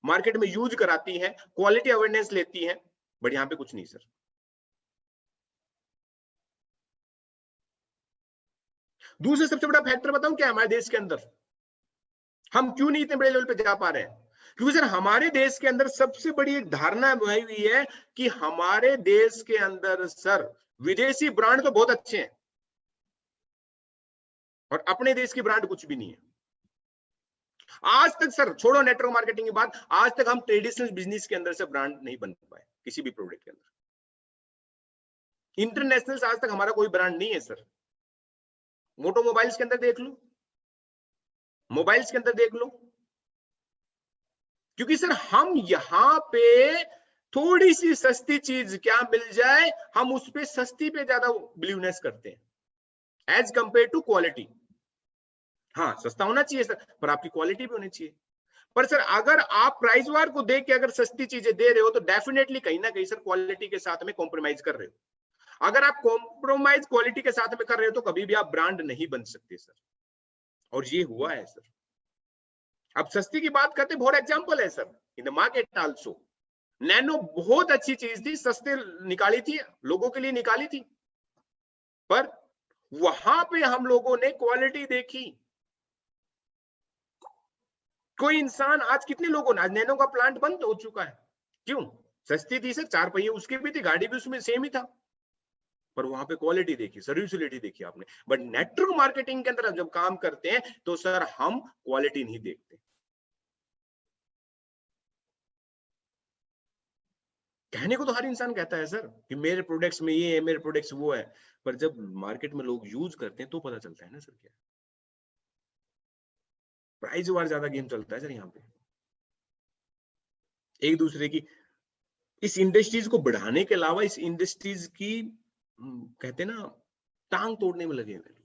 मार्केट में यूज कराती है, क्वालिटी अवेयरनेस लेती है, बट यहाँ पे कुछ नहीं सर। दूसरा सबसे बड़ा फैक्टर बताऊं क्या हमारे देश के अंदर हम क्यों नहीं इतने बड़े लेवल पे जा पा रहे हैं? क्योंकि सर हमारे देश के अंदर सबसे बड़ी धारणा बनाई हुई है कि हमारे देश के अंदर सर विदेशी ब्रांड तो बहुत अच्छे हैं और अपने देश की ब्रांड कुछ भी नहीं है। आज तक सर छोड़ो नेटवर्क मार्केटिंग की बात, आज तक हम ट्रेडिशनल बिजनेस के अंदर से ब्रांड नहीं बन पाए किसी भी प्रोडक्ट के अंदर। इंटरनेशनल आज तक हमारा कोई ब्रांड नहीं है सर। ऑटोमोबाइल्स के अंदर देख लो, मोबाइल्स के अंदर देख लो, क्योंकि सर हम यहां पे थोड़ी सी सस्ती चीज क्या मिल जाए, हम उस पे सस्ती पे ज्यादा बिलीवनेस करते हैं एज कंपेयर टू क्वालिटी। हाँ सस्ता होना चाहिए सर, पर आपकी क्वालिटी भी होनी चाहिए। पर सर अगर आप प्राइस वार को देख के अगर सस्ती चीजें दे रहे हो तो डेफिनेटली कहीं ना कहीं सर क्वालिटी के साथ में कॉम्प्रोमाइज कर रहे हो। अगर आप कॉम्प्रोमाइज क्वालिटी के साथ में कर रहे हो तो कभी भी आप ब्रांड नहीं बन सकते सर, और ये हुआ है सर। अब सस्ती की बात करते, बहुत एग्जांपल है sir in the market also. Nano बहुत अच्छी चीज थी, सस्ते निकाली थी, लोगों के लिए निकाली थी, पर वहां पे हम लोगों ने क्वालिटी देखी। कोई इंसान आज कितने लोगों ने, आज नैनो का प्लांट बंद हो चुका है, क्यों? सस्ती थी सर, 4 पहिए उसकी भी थी, गाड़ी भी उसमें सेम ही था, पर वहां पे क्वालिटी देखी, सर्विसिबिलिटी देखी आपने। बट नेटवर्क मार्केटिंग के अंदर जब काम करते हैं तो सर हम क्वालिटी नहीं देखते। कहने को तो हर इंसान कहता है सर कि मेरे प्रोडक्ट्स में ये है, मेरे प्रोडक्ट्स वो है, पर जब मार्केट में लोग यूज करते हैं तो पता चलता है ना सर क्या प्राइस वार ज्यादा गेम चलता है सर। यहाँ पे एक दूसरे की इस इंडस्ट्रीज को बढ़ाने के अलावा इस इंडस्ट्रीज की कहते हैं ना टांग तोड़ने में लगे हुए लोग।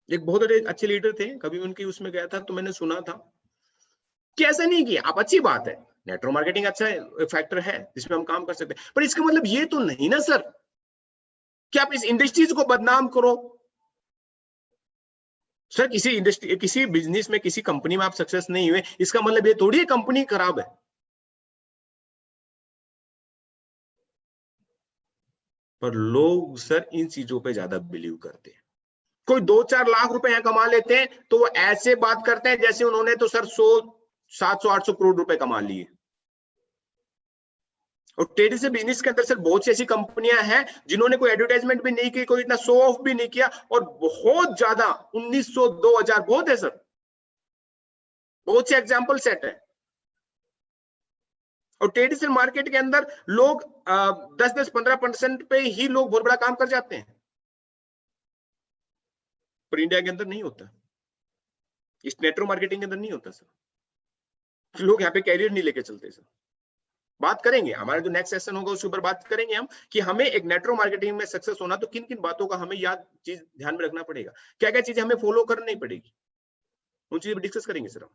एक बहुत अच्छे लीडर थे, कभी उनकी उसमें गया था तो मैंने सुना था कि ऐसा नहीं किया आप, अच्छी बात है नेटवर्क मार्केटिंग अच्छा फैक्टर है जिसमें हम काम कर सकते हैं, पर इसका मतलब ये तो नहीं ना सर कि आप इस इंडस्ट्रीज को बदनाम करो। सर किसी इंडस्ट्री, किसी बिजनेस में, किसी कंपनी में आप सक्सेस नहीं हुए, इसका मतलब ये थोड़ी कंपनी खराब है। पर लोग सर इन चीजों पे ज्यादा बिलीव करते हैं। कोई 2-4 लाख रुपए यहाँ कमा लेते हैं तो वो ऐसे बात करते हैं जैसे उन्होंने तो सर 100-700-800 करोड़ रुपए कमा लिए। और ट्रेडिशनल बिजनेस के अंदर सर बहुत सी ऐसी कंपनियां हैं जिन्होंने कोई एडवर्टाइजमेंट भी नहीं की, कोई इतना शो ऑफ भी नहीं किया, और बहुत ज्यादा 1900-2000 बहुत है सर, बहुत से एग्जाम्पल सेट है। और ट्रेडिशनल मार्केट के अंदर लोग 10-15% पे ही लोग बहुत बड़ा काम कर जाते हैं, पर इंडिया के अंदर नहीं होता, इस नेटवर्क मार्केटिंग के अंदर नहीं होता सर। लोग यहाँ पे कैरियर नहीं लेके चलते सर। बात करेंगे, हमारा जो नेक्स्ट सेशन होगा उसके ऊपर बात करेंगे हम कि हमें एक नेटवर्क मार्केटिंग में सक्सेस होना तो किन किन बातों का हमें याद चीज ध्यान में रखना पड़ेगा, क्या क्या चीजें हमें फॉलो करनी पड़ेगी, उन चीजें डिस्कस करेंगे सर हम।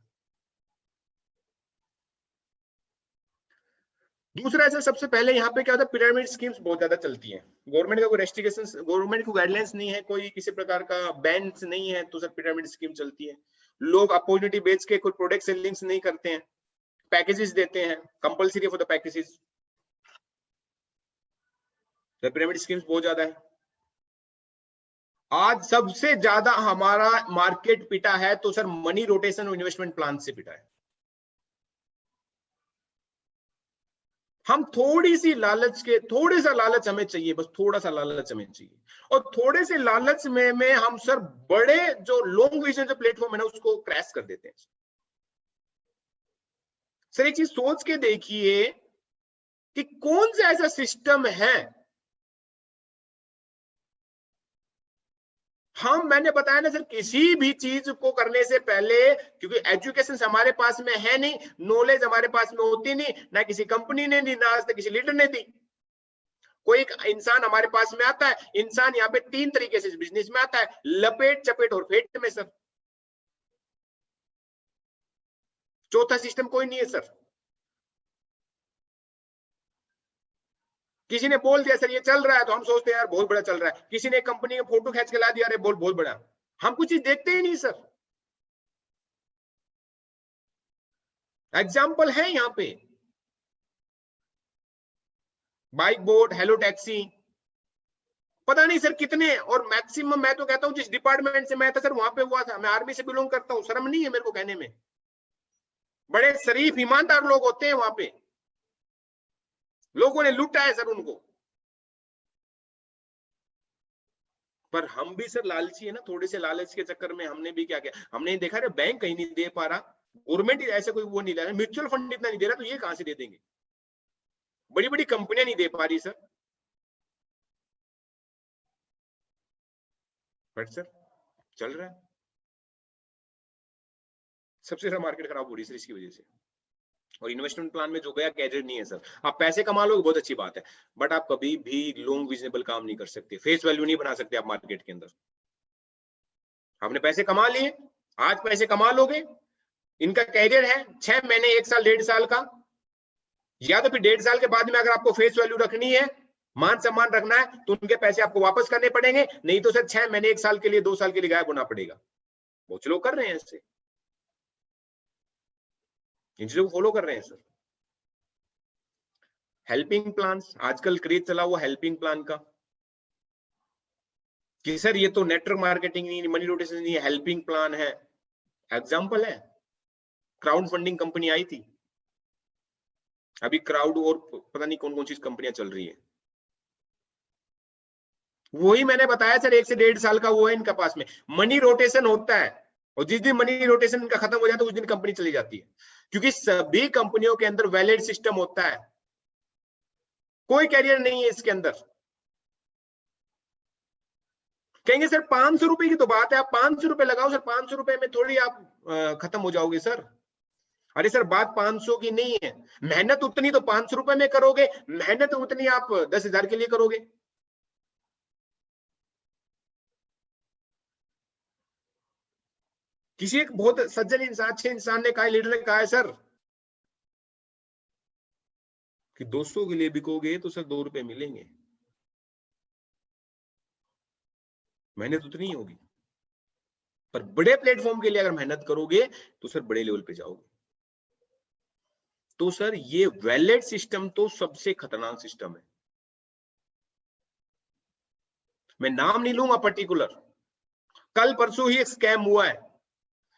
दूसरा ऐसा सबसे पहले यहाँ पे क्या होता है, पिरामिड स्कीम्स बहुत ज्यादा चलती हैं। गवर्नमेंट का कोई रेस्ट्रिक्शन, गवर्नमेंट को गाइडलाइंस नहीं है, कोई किसी प्रकार का बैन नहीं है, तो सर पिरामिड स्कीम चलती है। लोग अपॉर्चुनिटी बेच के कोई प्रोडक्ट सेलिंग्स नहीं करते हैं, पैकेजेस देते हैं, compulsory for the packages. Sir pyramid schemes बहुत ज्यादा है। आज सबसे ज्यादा हमारा मार्केट पिटा है तो सर मनी रोटेशन और इन्वेस्टमेंट प्लान से पिटा है। हम थोड़ी सी लालच के, थोड़े सा लालच हमें चाहिए, बस थोड़ा सा लालच हमें चाहिए, और थोड़े से लालच में हम सर बड़े जो लॉन्ग विजन जो प्लेटफॉर्म है ना उसको क्रैश कर देते हैं। सर एक चीज सोच के देखिए कि कौन सा ऐसा सिस्टम है, मैंने बताया ना सर, किसी भी चीज को करने से पहले, क्योंकि एजुकेशन हमारे पास में है नहीं, नॉलेज हमारे पास में होती नहीं, ना किसी कंपनी ने दी, ना आज तक किसी लीडर ने दी। कोई एक इंसान हमारे पास में आता है, इंसान यहाँ पे 3 तरीके से बिजनेस में आता है, लपेट, चपेट और फेट में सर। चौथा सिस्टम कोई नहीं है सर। किसी ने बोल दिया सर ये चल रहा है, तो हम सोचते हैं यार बहुत बड़ा चल रहा है। किसी ने कंपनी का फोटो खींच के ला दिया, अरे बहुत बड़ा। हम कुछ चीज देखते ही नहीं सर। एग्जाम्पल है यहाँ पे, बाइक बोट, हेलो टैक्सी, पता नहीं सर कितने, और मैक्सिमम मैं तो कहता हूँ जिस डिपार्टमेंट से मैं था सर वहां पे हुआ था। मैं आर्मी से बिलोंग करता हूँ, शर्म नहीं है मेरे को कहने में। बड़े शरीफ ईमानदार लोग होते हैं वहां पे, लोगों ने लूटा है सर उनको। पर हम भी सर लालची है ना, थोड़े से लालच के चक्कर में हमने भी क्या किया, हमने देखा रे बैंक कहीं नहीं दे पा रहा, गवर्नमेंट ऐसे कोई वो नहीं ला रहा, म्यूचुअल फंड इतना नहीं दे रहा, तो ये कहां से दे देंगे। बड़ी बड़ी कंपनियां नहीं दे पा रही सर, बट सर चल रहा है। सबसे ज्यादा मार्केट खराब हो रही है सर इसकी वजह से। और इन्वेस्टमेंट प्लान में जो गया कैरियर नहीं है सर। आप पैसे कमा लोगे बहुत अच्छी बात है, बट आप कभी भी लॉन्ग विजनेबल काम नहीं कर सकते, फेस वैल्यू नहीं बना सकते आप मार्केट के अंदर। आपने पैसे कमा लिए, आज पैसे कमा लोगे, इनका कैरियर है 6 महीने, 1 साल, 1.5 साल का, या तो फिर 1.5 साल के बाद में अगर आपको फेस वैल्यू रखनी है, मान सम्मान रखना है, तो उनके पैसे आपको वापस करने पड़ेंगे, नहीं तो सर 6 महीने, 1 साल के लिए, 2 साल के लिए गायब होना पड़ेगा। बहुत लोग कर रहे हैं इससे, इन चीजों को फॉलो कर रहे हैं सर। हेल्पिंग प्लान, आजकल क्रेज चला हुआ हेल्पिंग प्लान का, कि सर ये तो नेटवर्क मार्केटिंग नहीं, मनी रोटेशन नहीं, हेल्पिंग प्लान है। एग्जांपल है, क्राउड फंडिंग कंपनी आई थी, अभी क्राउड और पता नहीं कौन कौन सी कंपनियां चल रही है। वही मैंने बताया सर, 1 से 1.5 साल का वो है इनका पास में, मनी रोटेशन होता है, और जिस दिन मनी रोटेशन इनका खत्म हो जाता है उस दिन कंपनी चली जाती है, क्योंकि सभी कंपनियों के अंदर वैलिड सिस्टम होता है, कोई कैरियर नहीं है इसके अंदर। कहेंगे सर 500 रुपए की तो बात है, आप 500 रुपए लगाओ सर, 500 रुपए में थोड़ी आप खत्म हो जाओगे सर। अरे सर बात 500 की नहीं है, मेहनत उतनी तो 500 रुपए में करोगे, मेहनत उतनी आप 10,000 के लिए करोगे। किसी एक बहुत सज्जन इंसान, अच्छे इंसान ने कहा, लीडर ने कहा है सर कि 200 के लिए बिकोगे तो सर 2 रुपए मिलेंगे, मेहनत उतनी ही होगी, पर बड़े प्लेटफॉर्म के लिए अगर मेहनत करोगे तो सर बड़े लेवल पे जाओगे। तो सर ये वैलिड सिस्टम तो सबसे खतरनाक सिस्टम है। मैं नाम नहीं लूंगा पर्टिकुलर, कल परसों ही एक स्कैम हुआ है,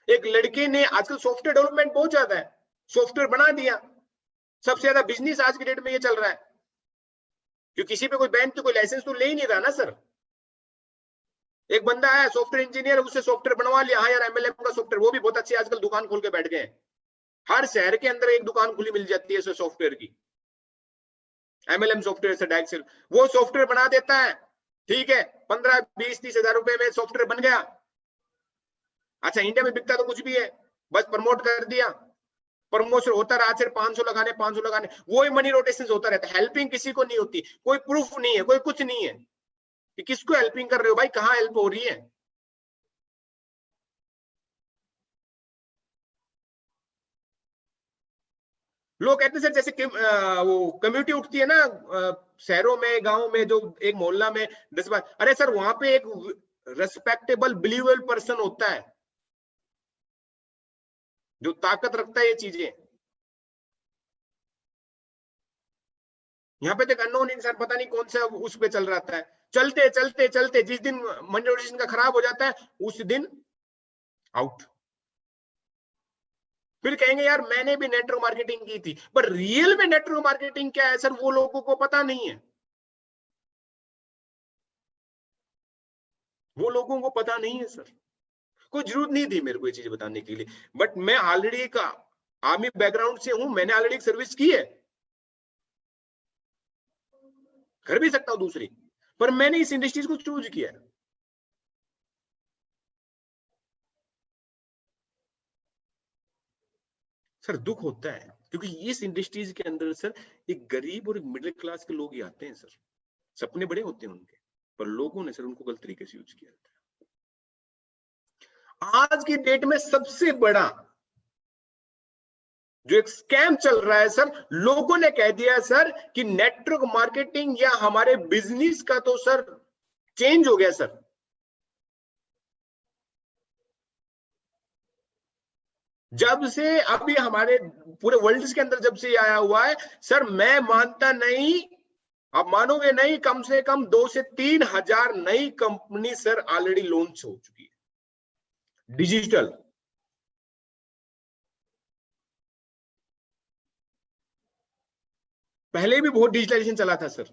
एक लड़के ने, आजकल सॉफ्टवेयर डेवलपमेंट बहुत ज्यादा है, सॉफ्टवेयर बना दिया, सबसे ज्यादा बिजनेस आज के डेट में ये चल रहा है, क्योंकि किसी पे कोई बैंक तो कोई लाइसेंस तो ले ही नहीं रहा ना सर। एक बंदा है सॉफ्टवेयर इंजीनियर, उससे सॉफ्टवेयर बनवा लिया, हाँ यार एमएलएम का सॉफ्टवेयर, वो भी बहुत अच्छी आजकल दुकान खोल के बैठ गए हैं, हर शहर के अंदर एक दुकान खुली मिल जाती है सॉफ्टवेयर की, एमएलएम सॉफ्टवेयर से डायरेक्ट से वो सॉफ्टवेयर बना देता है, ठीक है, 15, 20, 30 हजार रुपए में सॉफ्टवेयर बन गया। अच्छा इंडिया में बिकता तो कुछ भी है, बस प्रमोट कर दिया, प्रमोशन होता रहा, सिर्फ 500 लगाने, 500 लगाने, वो ही मनी रोटेशन होता रहता है, हेल्पिंग किसी को नहीं होती, कोई प्रूफ नहीं है, कोई कुछ नहीं है कि किसको हेल्पिंग कर रहे हो भाई, कहाँ हेल्प हो रही है। लोग कहते हैं सर जैसे वो कम्युनिटी उठती है ना शहरों में, गांव में, जो एक मोहल्ला में 10 बार, अरे सर वहां पे एक रेस्पेक्टेबल बिलीवेबल पर्सन होता है जो ताकत रखता है ये चीजें। यहाँ पे तो एक अननोन इंसान पता नहीं कौन सा उस पे चल रहा है, चलते चलते चलते जिस दिन मोनेटाइजेशन का खराब हो जाता है उस दिन आउट। फिर कहेंगे यार मैंने भी नेटवर्क मार्केटिंग की थी, पर रियल में नेटवर्क मार्केटिंग क्या है सर वो लोगों को पता नहीं है, वो लोगों को पता नहीं है सर। कोई जरूरत नहीं थी मेरे को ये चीजें बताने के लिए, बट मैं ऑलरेडी एक आर्मी बैकग्राउंड से हूं, मैंने ऑलरेडी एक सर्विस की है, कर भी सकता हूं दूसरी, पर मैंने इस इंडस्ट्रीज को चूज किया है। सर दुख होता है क्योंकि इस इंडस्ट्रीज के अंदर सर एक गरीब और एक मिडिल क्लास के लोग ही आते हैं सर, सपने बड़े होते हैं उनके, पर लोगों ने सर उनको गलत तरीके से यूज किया था। आज की डेट में सबसे बड़ा जो एक स्कैम चल रहा है सर, लोगों ने कह दिया सर कि नेटवर्क मार्केटिंग या हमारे बिजनेस का तो सर चेंज हो गया सर। जब से अभी हमारे पूरे वर्ल्ड के अंदर जब से आया हुआ है सर, मैं मानता नहीं, आप मानोगे नहीं, कम से कम 2 से 3 हजार नई कंपनी सर ऑलरेडी लॉन्च हो चुकी है डिजिटल। पहले भी बहुत डिजिटलाइजेशन चला था सर,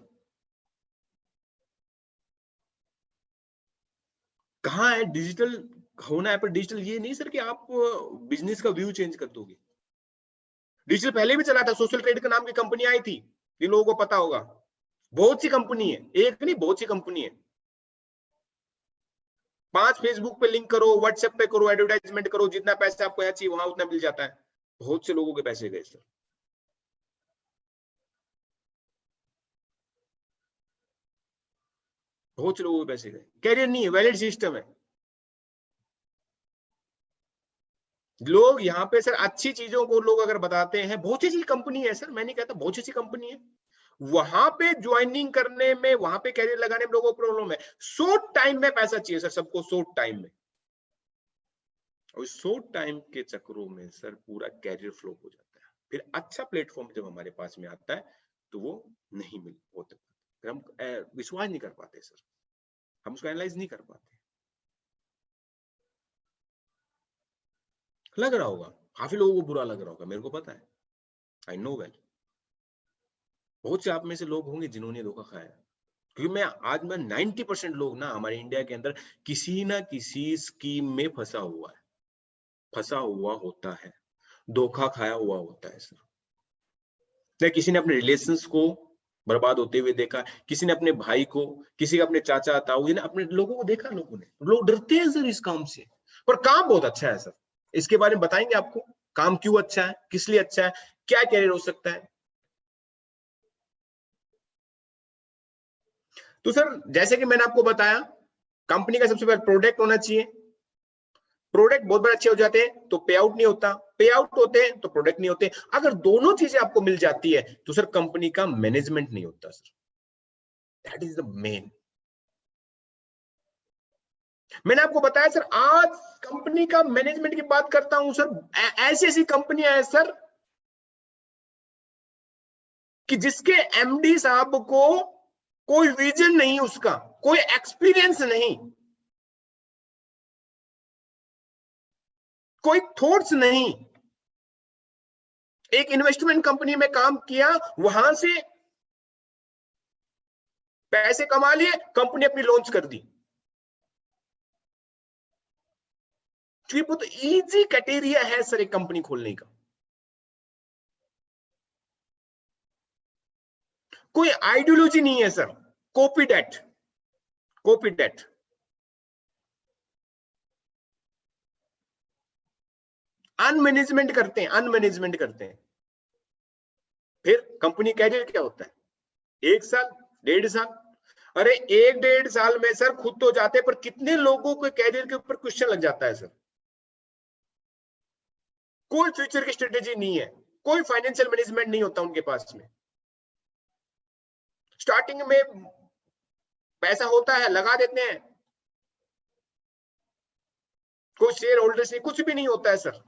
कहाँ है डिजिटल होना है, पर डिजिटल ये नहीं सर कि आप बिजनेस का व्यू चेंज कर दोगे। डिजिटल पहले भी चला था, सोशल क्रेडिट के नाम की कंपनी आई थी, जिन लोगों को पता होगा, बहुत सी कंपनी है, एक नहीं बहुत सी कंपनी है। 5 फेसबुक पे लिंक करो, व्हाट्सएप पे करो, एडवर्टाइजमेंट करो, जितना पैसा आपको यहाँ चाहिए वहां उतना मिल जाता है। बहुत से लोगों के पैसे गए सर, बहुत से लोगों के पैसे गए। कैरियर नहीं है, वैलिड सिस्टम है। लोग यहाँ पे सर अच्छी चीजों को लोग अगर बताते हैं, बहुत सी कंपनी है सर, मैं नहीं कहता, बहुत सी कंपनी है, वहां पे ज्वाइनिंग करने में, वहां पे कैरियर लगाने में लोगों को प्रॉब्लम है। शॉर्ट टाइम में पैसा चाहिए सर सबको, शॉर्ट टाइम में, और शॉर्ट टाइम के चक्करों में सर पूरा कैरियर फ्लॉप हो जाता है। फिर अच्छा प्लेटफॉर्म जब हमारे पास में आता है तो वो नहीं मिल होता, हम विश्वास नहीं कर पाते सर, हम उसको एनालाइज नहीं कर पाते। लग रहा होगा काफी लोगों को बुरा लग रहा होगा, मेरे को पता है, आई नो वेल। बहुत से आप में से लोग होंगे जिन्होंने धोखा खाया, क्योंकि मैं 90% लोग ना हमारे इंडिया के अंदर किसी ना किसी स्कीम में फंसा हुआ है, फंसा हुआ होता है, धोखा खाया हुआ होता है सर। किसी ने अपने रिलेशंस को बर्बाद होते हुए देखा, किसी ने अपने भाई को, किसी का अपने चाचा ताऊ ने, अपने लोगों को देखा, लोगों ने, लोग डरते हैं सर इस काम से, पर काम बहुत अच्छा है सर। इसके बारे में बताएंगे आपको, काम क्यों अच्छा है, किस लिए अच्छा है, क्या कैरियर हो सकता है। तो सर जैसे कि मैंने आपको बताया, कंपनी का सबसे पहले प्रोडक्ट होना चाहिए, प्रोडक्ट बहुत बड़े अच्छे हो जाते हैं तो पे आउट नहीं होता, पे आउट होते हैं तो प्रोडक्ट नहीं होते। अगर दोनों चीजें आपको मिल जाती है तो सर कंपनी का मैनेजमेंट नहीं होता sir, that is the main. मैंने आपको बताया सर, आज कंपनी का मैनेजमेंट की बात करता हूं सर, ऐसी ऐसी कंपनियां हैं सर कि जिसके एमडी साहब को कोई विजन नहीं, उसका कोई एक्सपीरियंस नहीं, कोई थॉट्स नहीं। एक इन्वेस्टमेंट कंपनी में काम किया, वहां से पैसे कमा लिए, कंपनी अपनी लॉन्च कर दी। तो ये बहुत इजी क्राइटेरिया है सर एक कंपनी खोलने का। कोई आइडियोलॉजी नहीं है sir, copy date, copy date. अनमैनेजमेंट करते हैं, अनमैनेजमेंट करते हैं। फिर कंपनी कैरियर क्या होता है, 1 साल 1.5 साल, अरे 1-1.5 साल में सर खुद तो जाते हैं, पर कितने लोगों के कैरियर के ऊपर क्वेश्चन लग जाता है सर। कोई फ्यूचर की स्ट्रेटेजी नहीं है, कोई फाइनेंशियल मैनेजमेंट नहीं होता उनके पास में। स्टार्टिंग में पैसा होता है, लगा देते हैं, कोई शेयर होल्डर्स नहीं, कुछ भी नहीं होता है सर।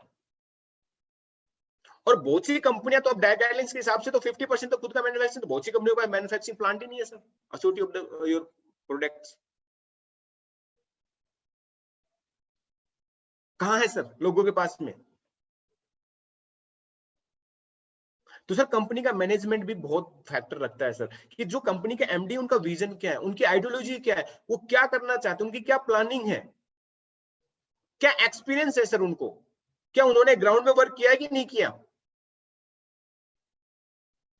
और बहुत सी कंपनियां तो अब गाइडलाइंस के हिसाब से तो 50% तो खुद का मैन्युफैक्चरिंग, तो बहुत सी कंपनियों का मैन्युफैक्चरिंग प्लांट ही नहीं है sir, authority of your products. कहां है सर लोगों के पास में? तो सर कंपनी का मैनेजमेंट भी बहुत फैक्टर रखता है सर, कि जो कंपनी के एमडी उनका विजन क्या है, उनकी आइडियोलॉजी क्या है, वो क्या करना चाहते हैं, उनकी क्या प्लानिंग है, क्या एक्सपीरियंस है सर उनको, क्या उन्होंने ग्राउंड में वर्क किया है कि नहीं किया।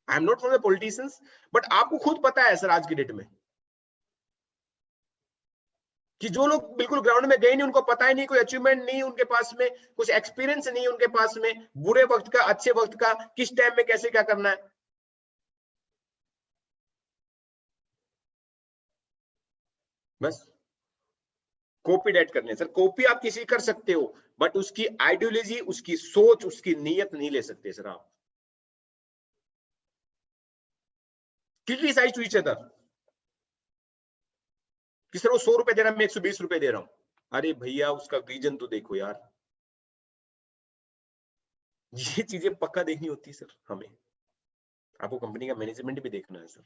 आई am not from the politicians, but आपको खुद पता है सर आज की डेट में कि जो लोग बिल्कुल ग्राउंड में गए नहीं, उनको पता ही नहीं, कोई अचीवमेंट नहीं उनके पास में, कुछ एक्सपीरियंस नहीं उनके पास में, बुरे वक्त का अच्छे वक्त का, किस टाइम में कैसे क्या करना है। बस कॉपी डेट करने सर, कॉपी आप किसी कर सकते हो, बट उसकी आइडियोलॉजी, उसकी सोच, उसकी नीयत नहीं ले सकते सर आप। क्रिटिसाइज टू ईच अदर कि सर वो 100 रुपए दे रहा है, मैं 120 रुपए दे रहा हूं। अरे भैया उसका रीजन तो देखो यार। ये चीजें पक्का देखनी होती है सर हमें। आपको कंपनी का मैनेजमेंट भी देखना है सर।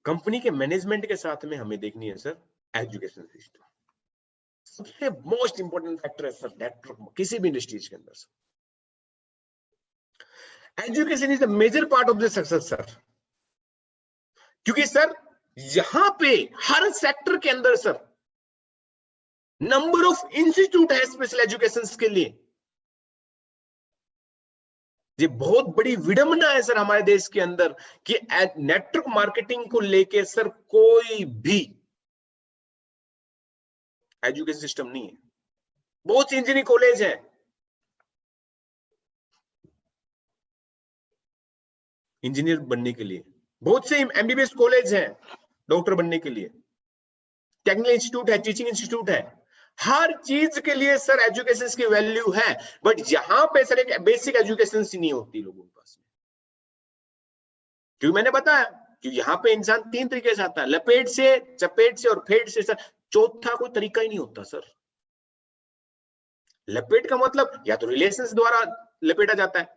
कंपनी के मैनेजमेंट के साथ में हमें देखनी है सर एजुकेशन सिस्टम। सबसे मोस्ट इंपोर्टेंट फैक्टर है सर नेटवर्क किसी भी इंडस्ट्रीज के अंदर sir. Education is the major part of the success sir, क्योंकि सर यहां पे हर सेक्टर के अंदर सर नंबर ऑफ इंस्टीट्यूट है स्पेशल एजुकेशन के लिए। ये बहुत बड़ी विडंबना है सर हमारे देश के अंदर कि नेटवर्क मार्केटिंग को लेके सर कोई भी एजुकेशन सिस्टम नहीं है। बहुत सी इंजीनियरिंग कॉलेज है, इंजीनियर बनने के लिए, बहुत से एमबीबीएस कॉलेज हैं डॉक्टर बनने के लिए, टेक्निकल इंस्टीट्यूट है, टीचिंग इंस्टीट्यूट है, हर चीज के लिए सर एजुकेशन की वैल्यू है। बट यहां पे सर एक बेसिक एजुकेशन नहीं होती लोगों के पास, क्योंकि मैंने बताया कि यहाँ पे इंसान 3 तरीके से आता है, लपेट से, चपेट से और फेट से सर। चौथा कोई तरीका ही नहीं होता सर। लपेट का मतलब या तो रिलेशंस द्वारा लपेटा जाता है,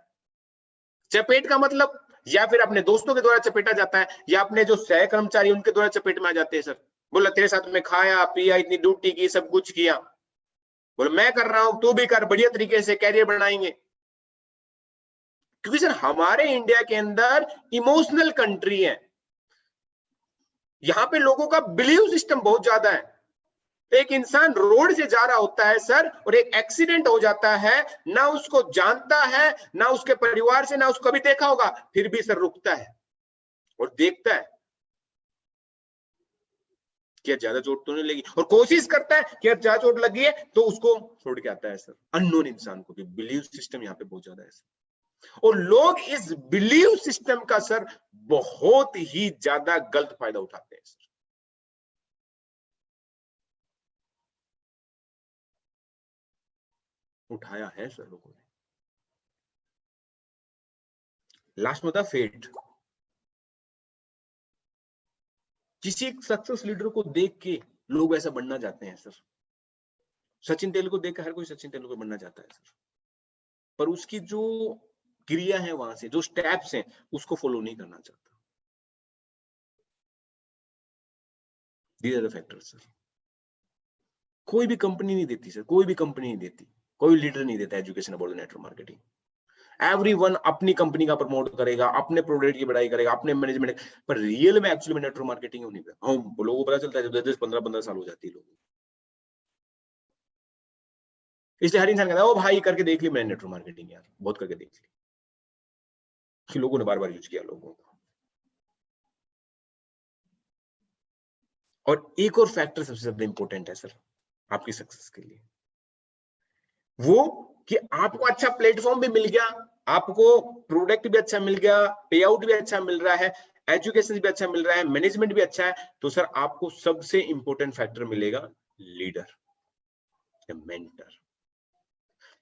चपेट का मतलब या फिर अपने दोस्तों के द्वारा चपेटा जाता है, या अपने जो सह कर्मचारी उनके द्वारा चपेट में आ जाते हैं सर। बोला तेरे साथ में खाया पिया, इतनी ड्यूटी की, सब कुछ किया, बोले मैं कर रहा हूं तू भी कर, बढ़िया तरीके से कैरियर बनाएंगे। क्योंकि सर हमारे इंडिया के अंदर इमोशनल कंट्री है, यहां पे लोगों का बिलीव सिस्टम बहुत ज्यादा है। एक इंसान रोड से जा रहा होता है सर और एक एक्सीडेंट हो जाता है, ना उसको जानता है, ना उसके परिवार से, ना उसको कभी देखा होगा, फिर भी सर रुकता है और देखता है कि ज्यादा चोट तो नहीं लगी, और कोशिश करता है कि ज्यादा चोट लगी है तो उसको छोड़ के आता है सर अननोन इंसान को। बिलीव सिस्टम यहाँ पे बहुत ज्यादा है सर, और लोग इस बिलीव सिस्टम का सर बहुत ही ज्यादा गलत फायदा उठाते हैं सर। उठाया है सर लोगों ने। लास्ट में था फेट। किसी सक्सेस लीडर को देख के लोग ऐसा बनना चाहते हैं सर। सचिन तेंदुलकर को देख कर हर कोई सचिन तेंदुलकर बनना चाहता है सर, पर उसकी जो क्रिया है, वहां से जो स्टेप्स हैं, उसको फॉलो नहीं करना चाहता। These are the factors sir. कोई भी कंपनी नहीं देती सर, कोई भी कंपनी नहीं देती, कोई लीडर नहीं देता education about network marketing. Everyone अपनी कंपनी का प्रमोट करेगा, अपने प्रोडक्ट की बढ़ाई करेगा, अपने मैनेजमेंट, पर रियल में एक्चुअली में नेटवर्क मार्केटिंग नहीं है। हम लोगों को पता चलता है जब 10 15 साल हो जाती है लोगों। इसलिए हर इंसान कहता है ओ भाई करके देख ली मैंने नेटवर्क मार्केटिंग, यार बहुत करके देख ली, कि लोगों ने बार बार यूज किया लोगों को। और एक और फैक्टर सबसे ज्यादा इंपॉर्टेंट है सर आपकी सक्सेस के लिए, वो कि आपको अच्छा प्लेटफॉर्म भी मिल गया, आपको प्रोडक्ट भी अच्छा मिल गया, पे आउट भी अच्छा मिल रहा है, एजुकेशन भी अच्छा मिल रहा है, मैनेजमेंट भी अच्छा है, तो सर आपको सबसे इंपॉर्टेंट फैक्टर मिलेगा लीडर या मेंटर।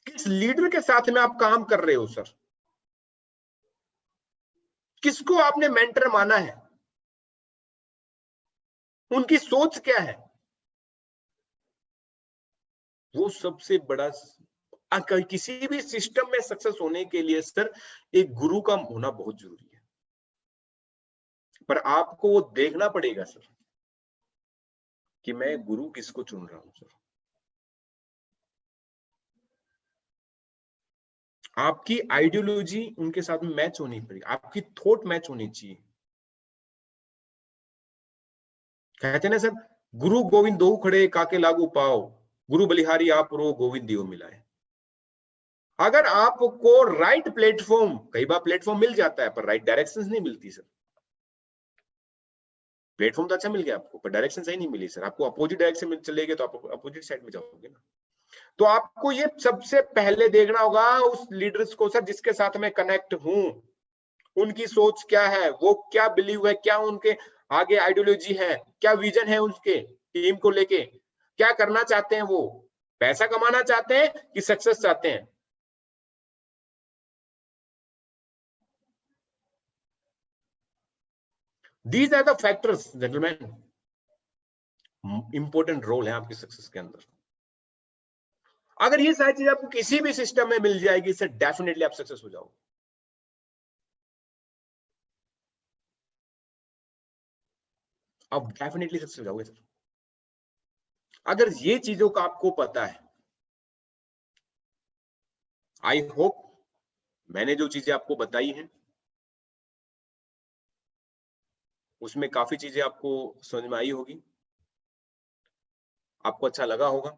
किस लीडर के साथ में आप काम कर रहे हो सर, किसको आपने मेंटर माना है, उनकी सोच क्या है, वो सबसे बड़ा। किसी भी सिस्टम में सक्सेस होने के लिए सर एक गुरु का होना बहुत जरूरी है, पर आपको वो देखना पड़ेगा सर कि मैं गुरु किसको चुन रहा हूं सर। आपकी आइडियोलॉजी उनके साथ में मैच होनी पड़ेगी, आपकी थॉट मैच होनी चाहिए। कहते ना सर, गुरु गोविंद दो खड़े काके लागू पाओ, गुरु बलिहारी आप रो गोविंद दियो मिलाए। अगर आपको राइट प्लेटफॉर्म, कई बार प्लेटफॉर्म मिल जाता है पर राइट डायरेक्शंस नहीं मिलती सर। प्लेटफॉर्म तो अच्छा मिल गया आपको पर डायरेक्शन सही नहीं मिली सर, आपको अपोजिट डायरेक्शन में चले गए तो आप अपोजिट साइड में जाओगे ना। तो आपको ये सबसे पहले देखना होगा उस लीडर्स को सर जिसके साथ मैं कनेक्ट हूं, उनकी सोच क्या है, वो क्या बिलीव है, क्या उनके आगे आइडियोलॉजी है, क्या विजन है उनके टीम को लेके, क्या करना चाहते हैं, वो पैसा कमाना चाहते हैं कि सक्सेस चाहते हैं। These are the factors gentleman, important role है आपकी सक्सेस के अंदर। अगर ये सारी चीज आपको किसी भी सिस्टम में मिल जाएगी सर, डेफिनेटली आप सक्सेस हो जाओगे। आप डेफिनेटली सक्सेस हो जाओगे सर, अगर ये चीजों का आपको पता है। आई होप मैंने जो चीजें आपको बताई हैं उसमें काफी चीजें आपको समझ में आई होगी, आपको अच्छा लगा होगा।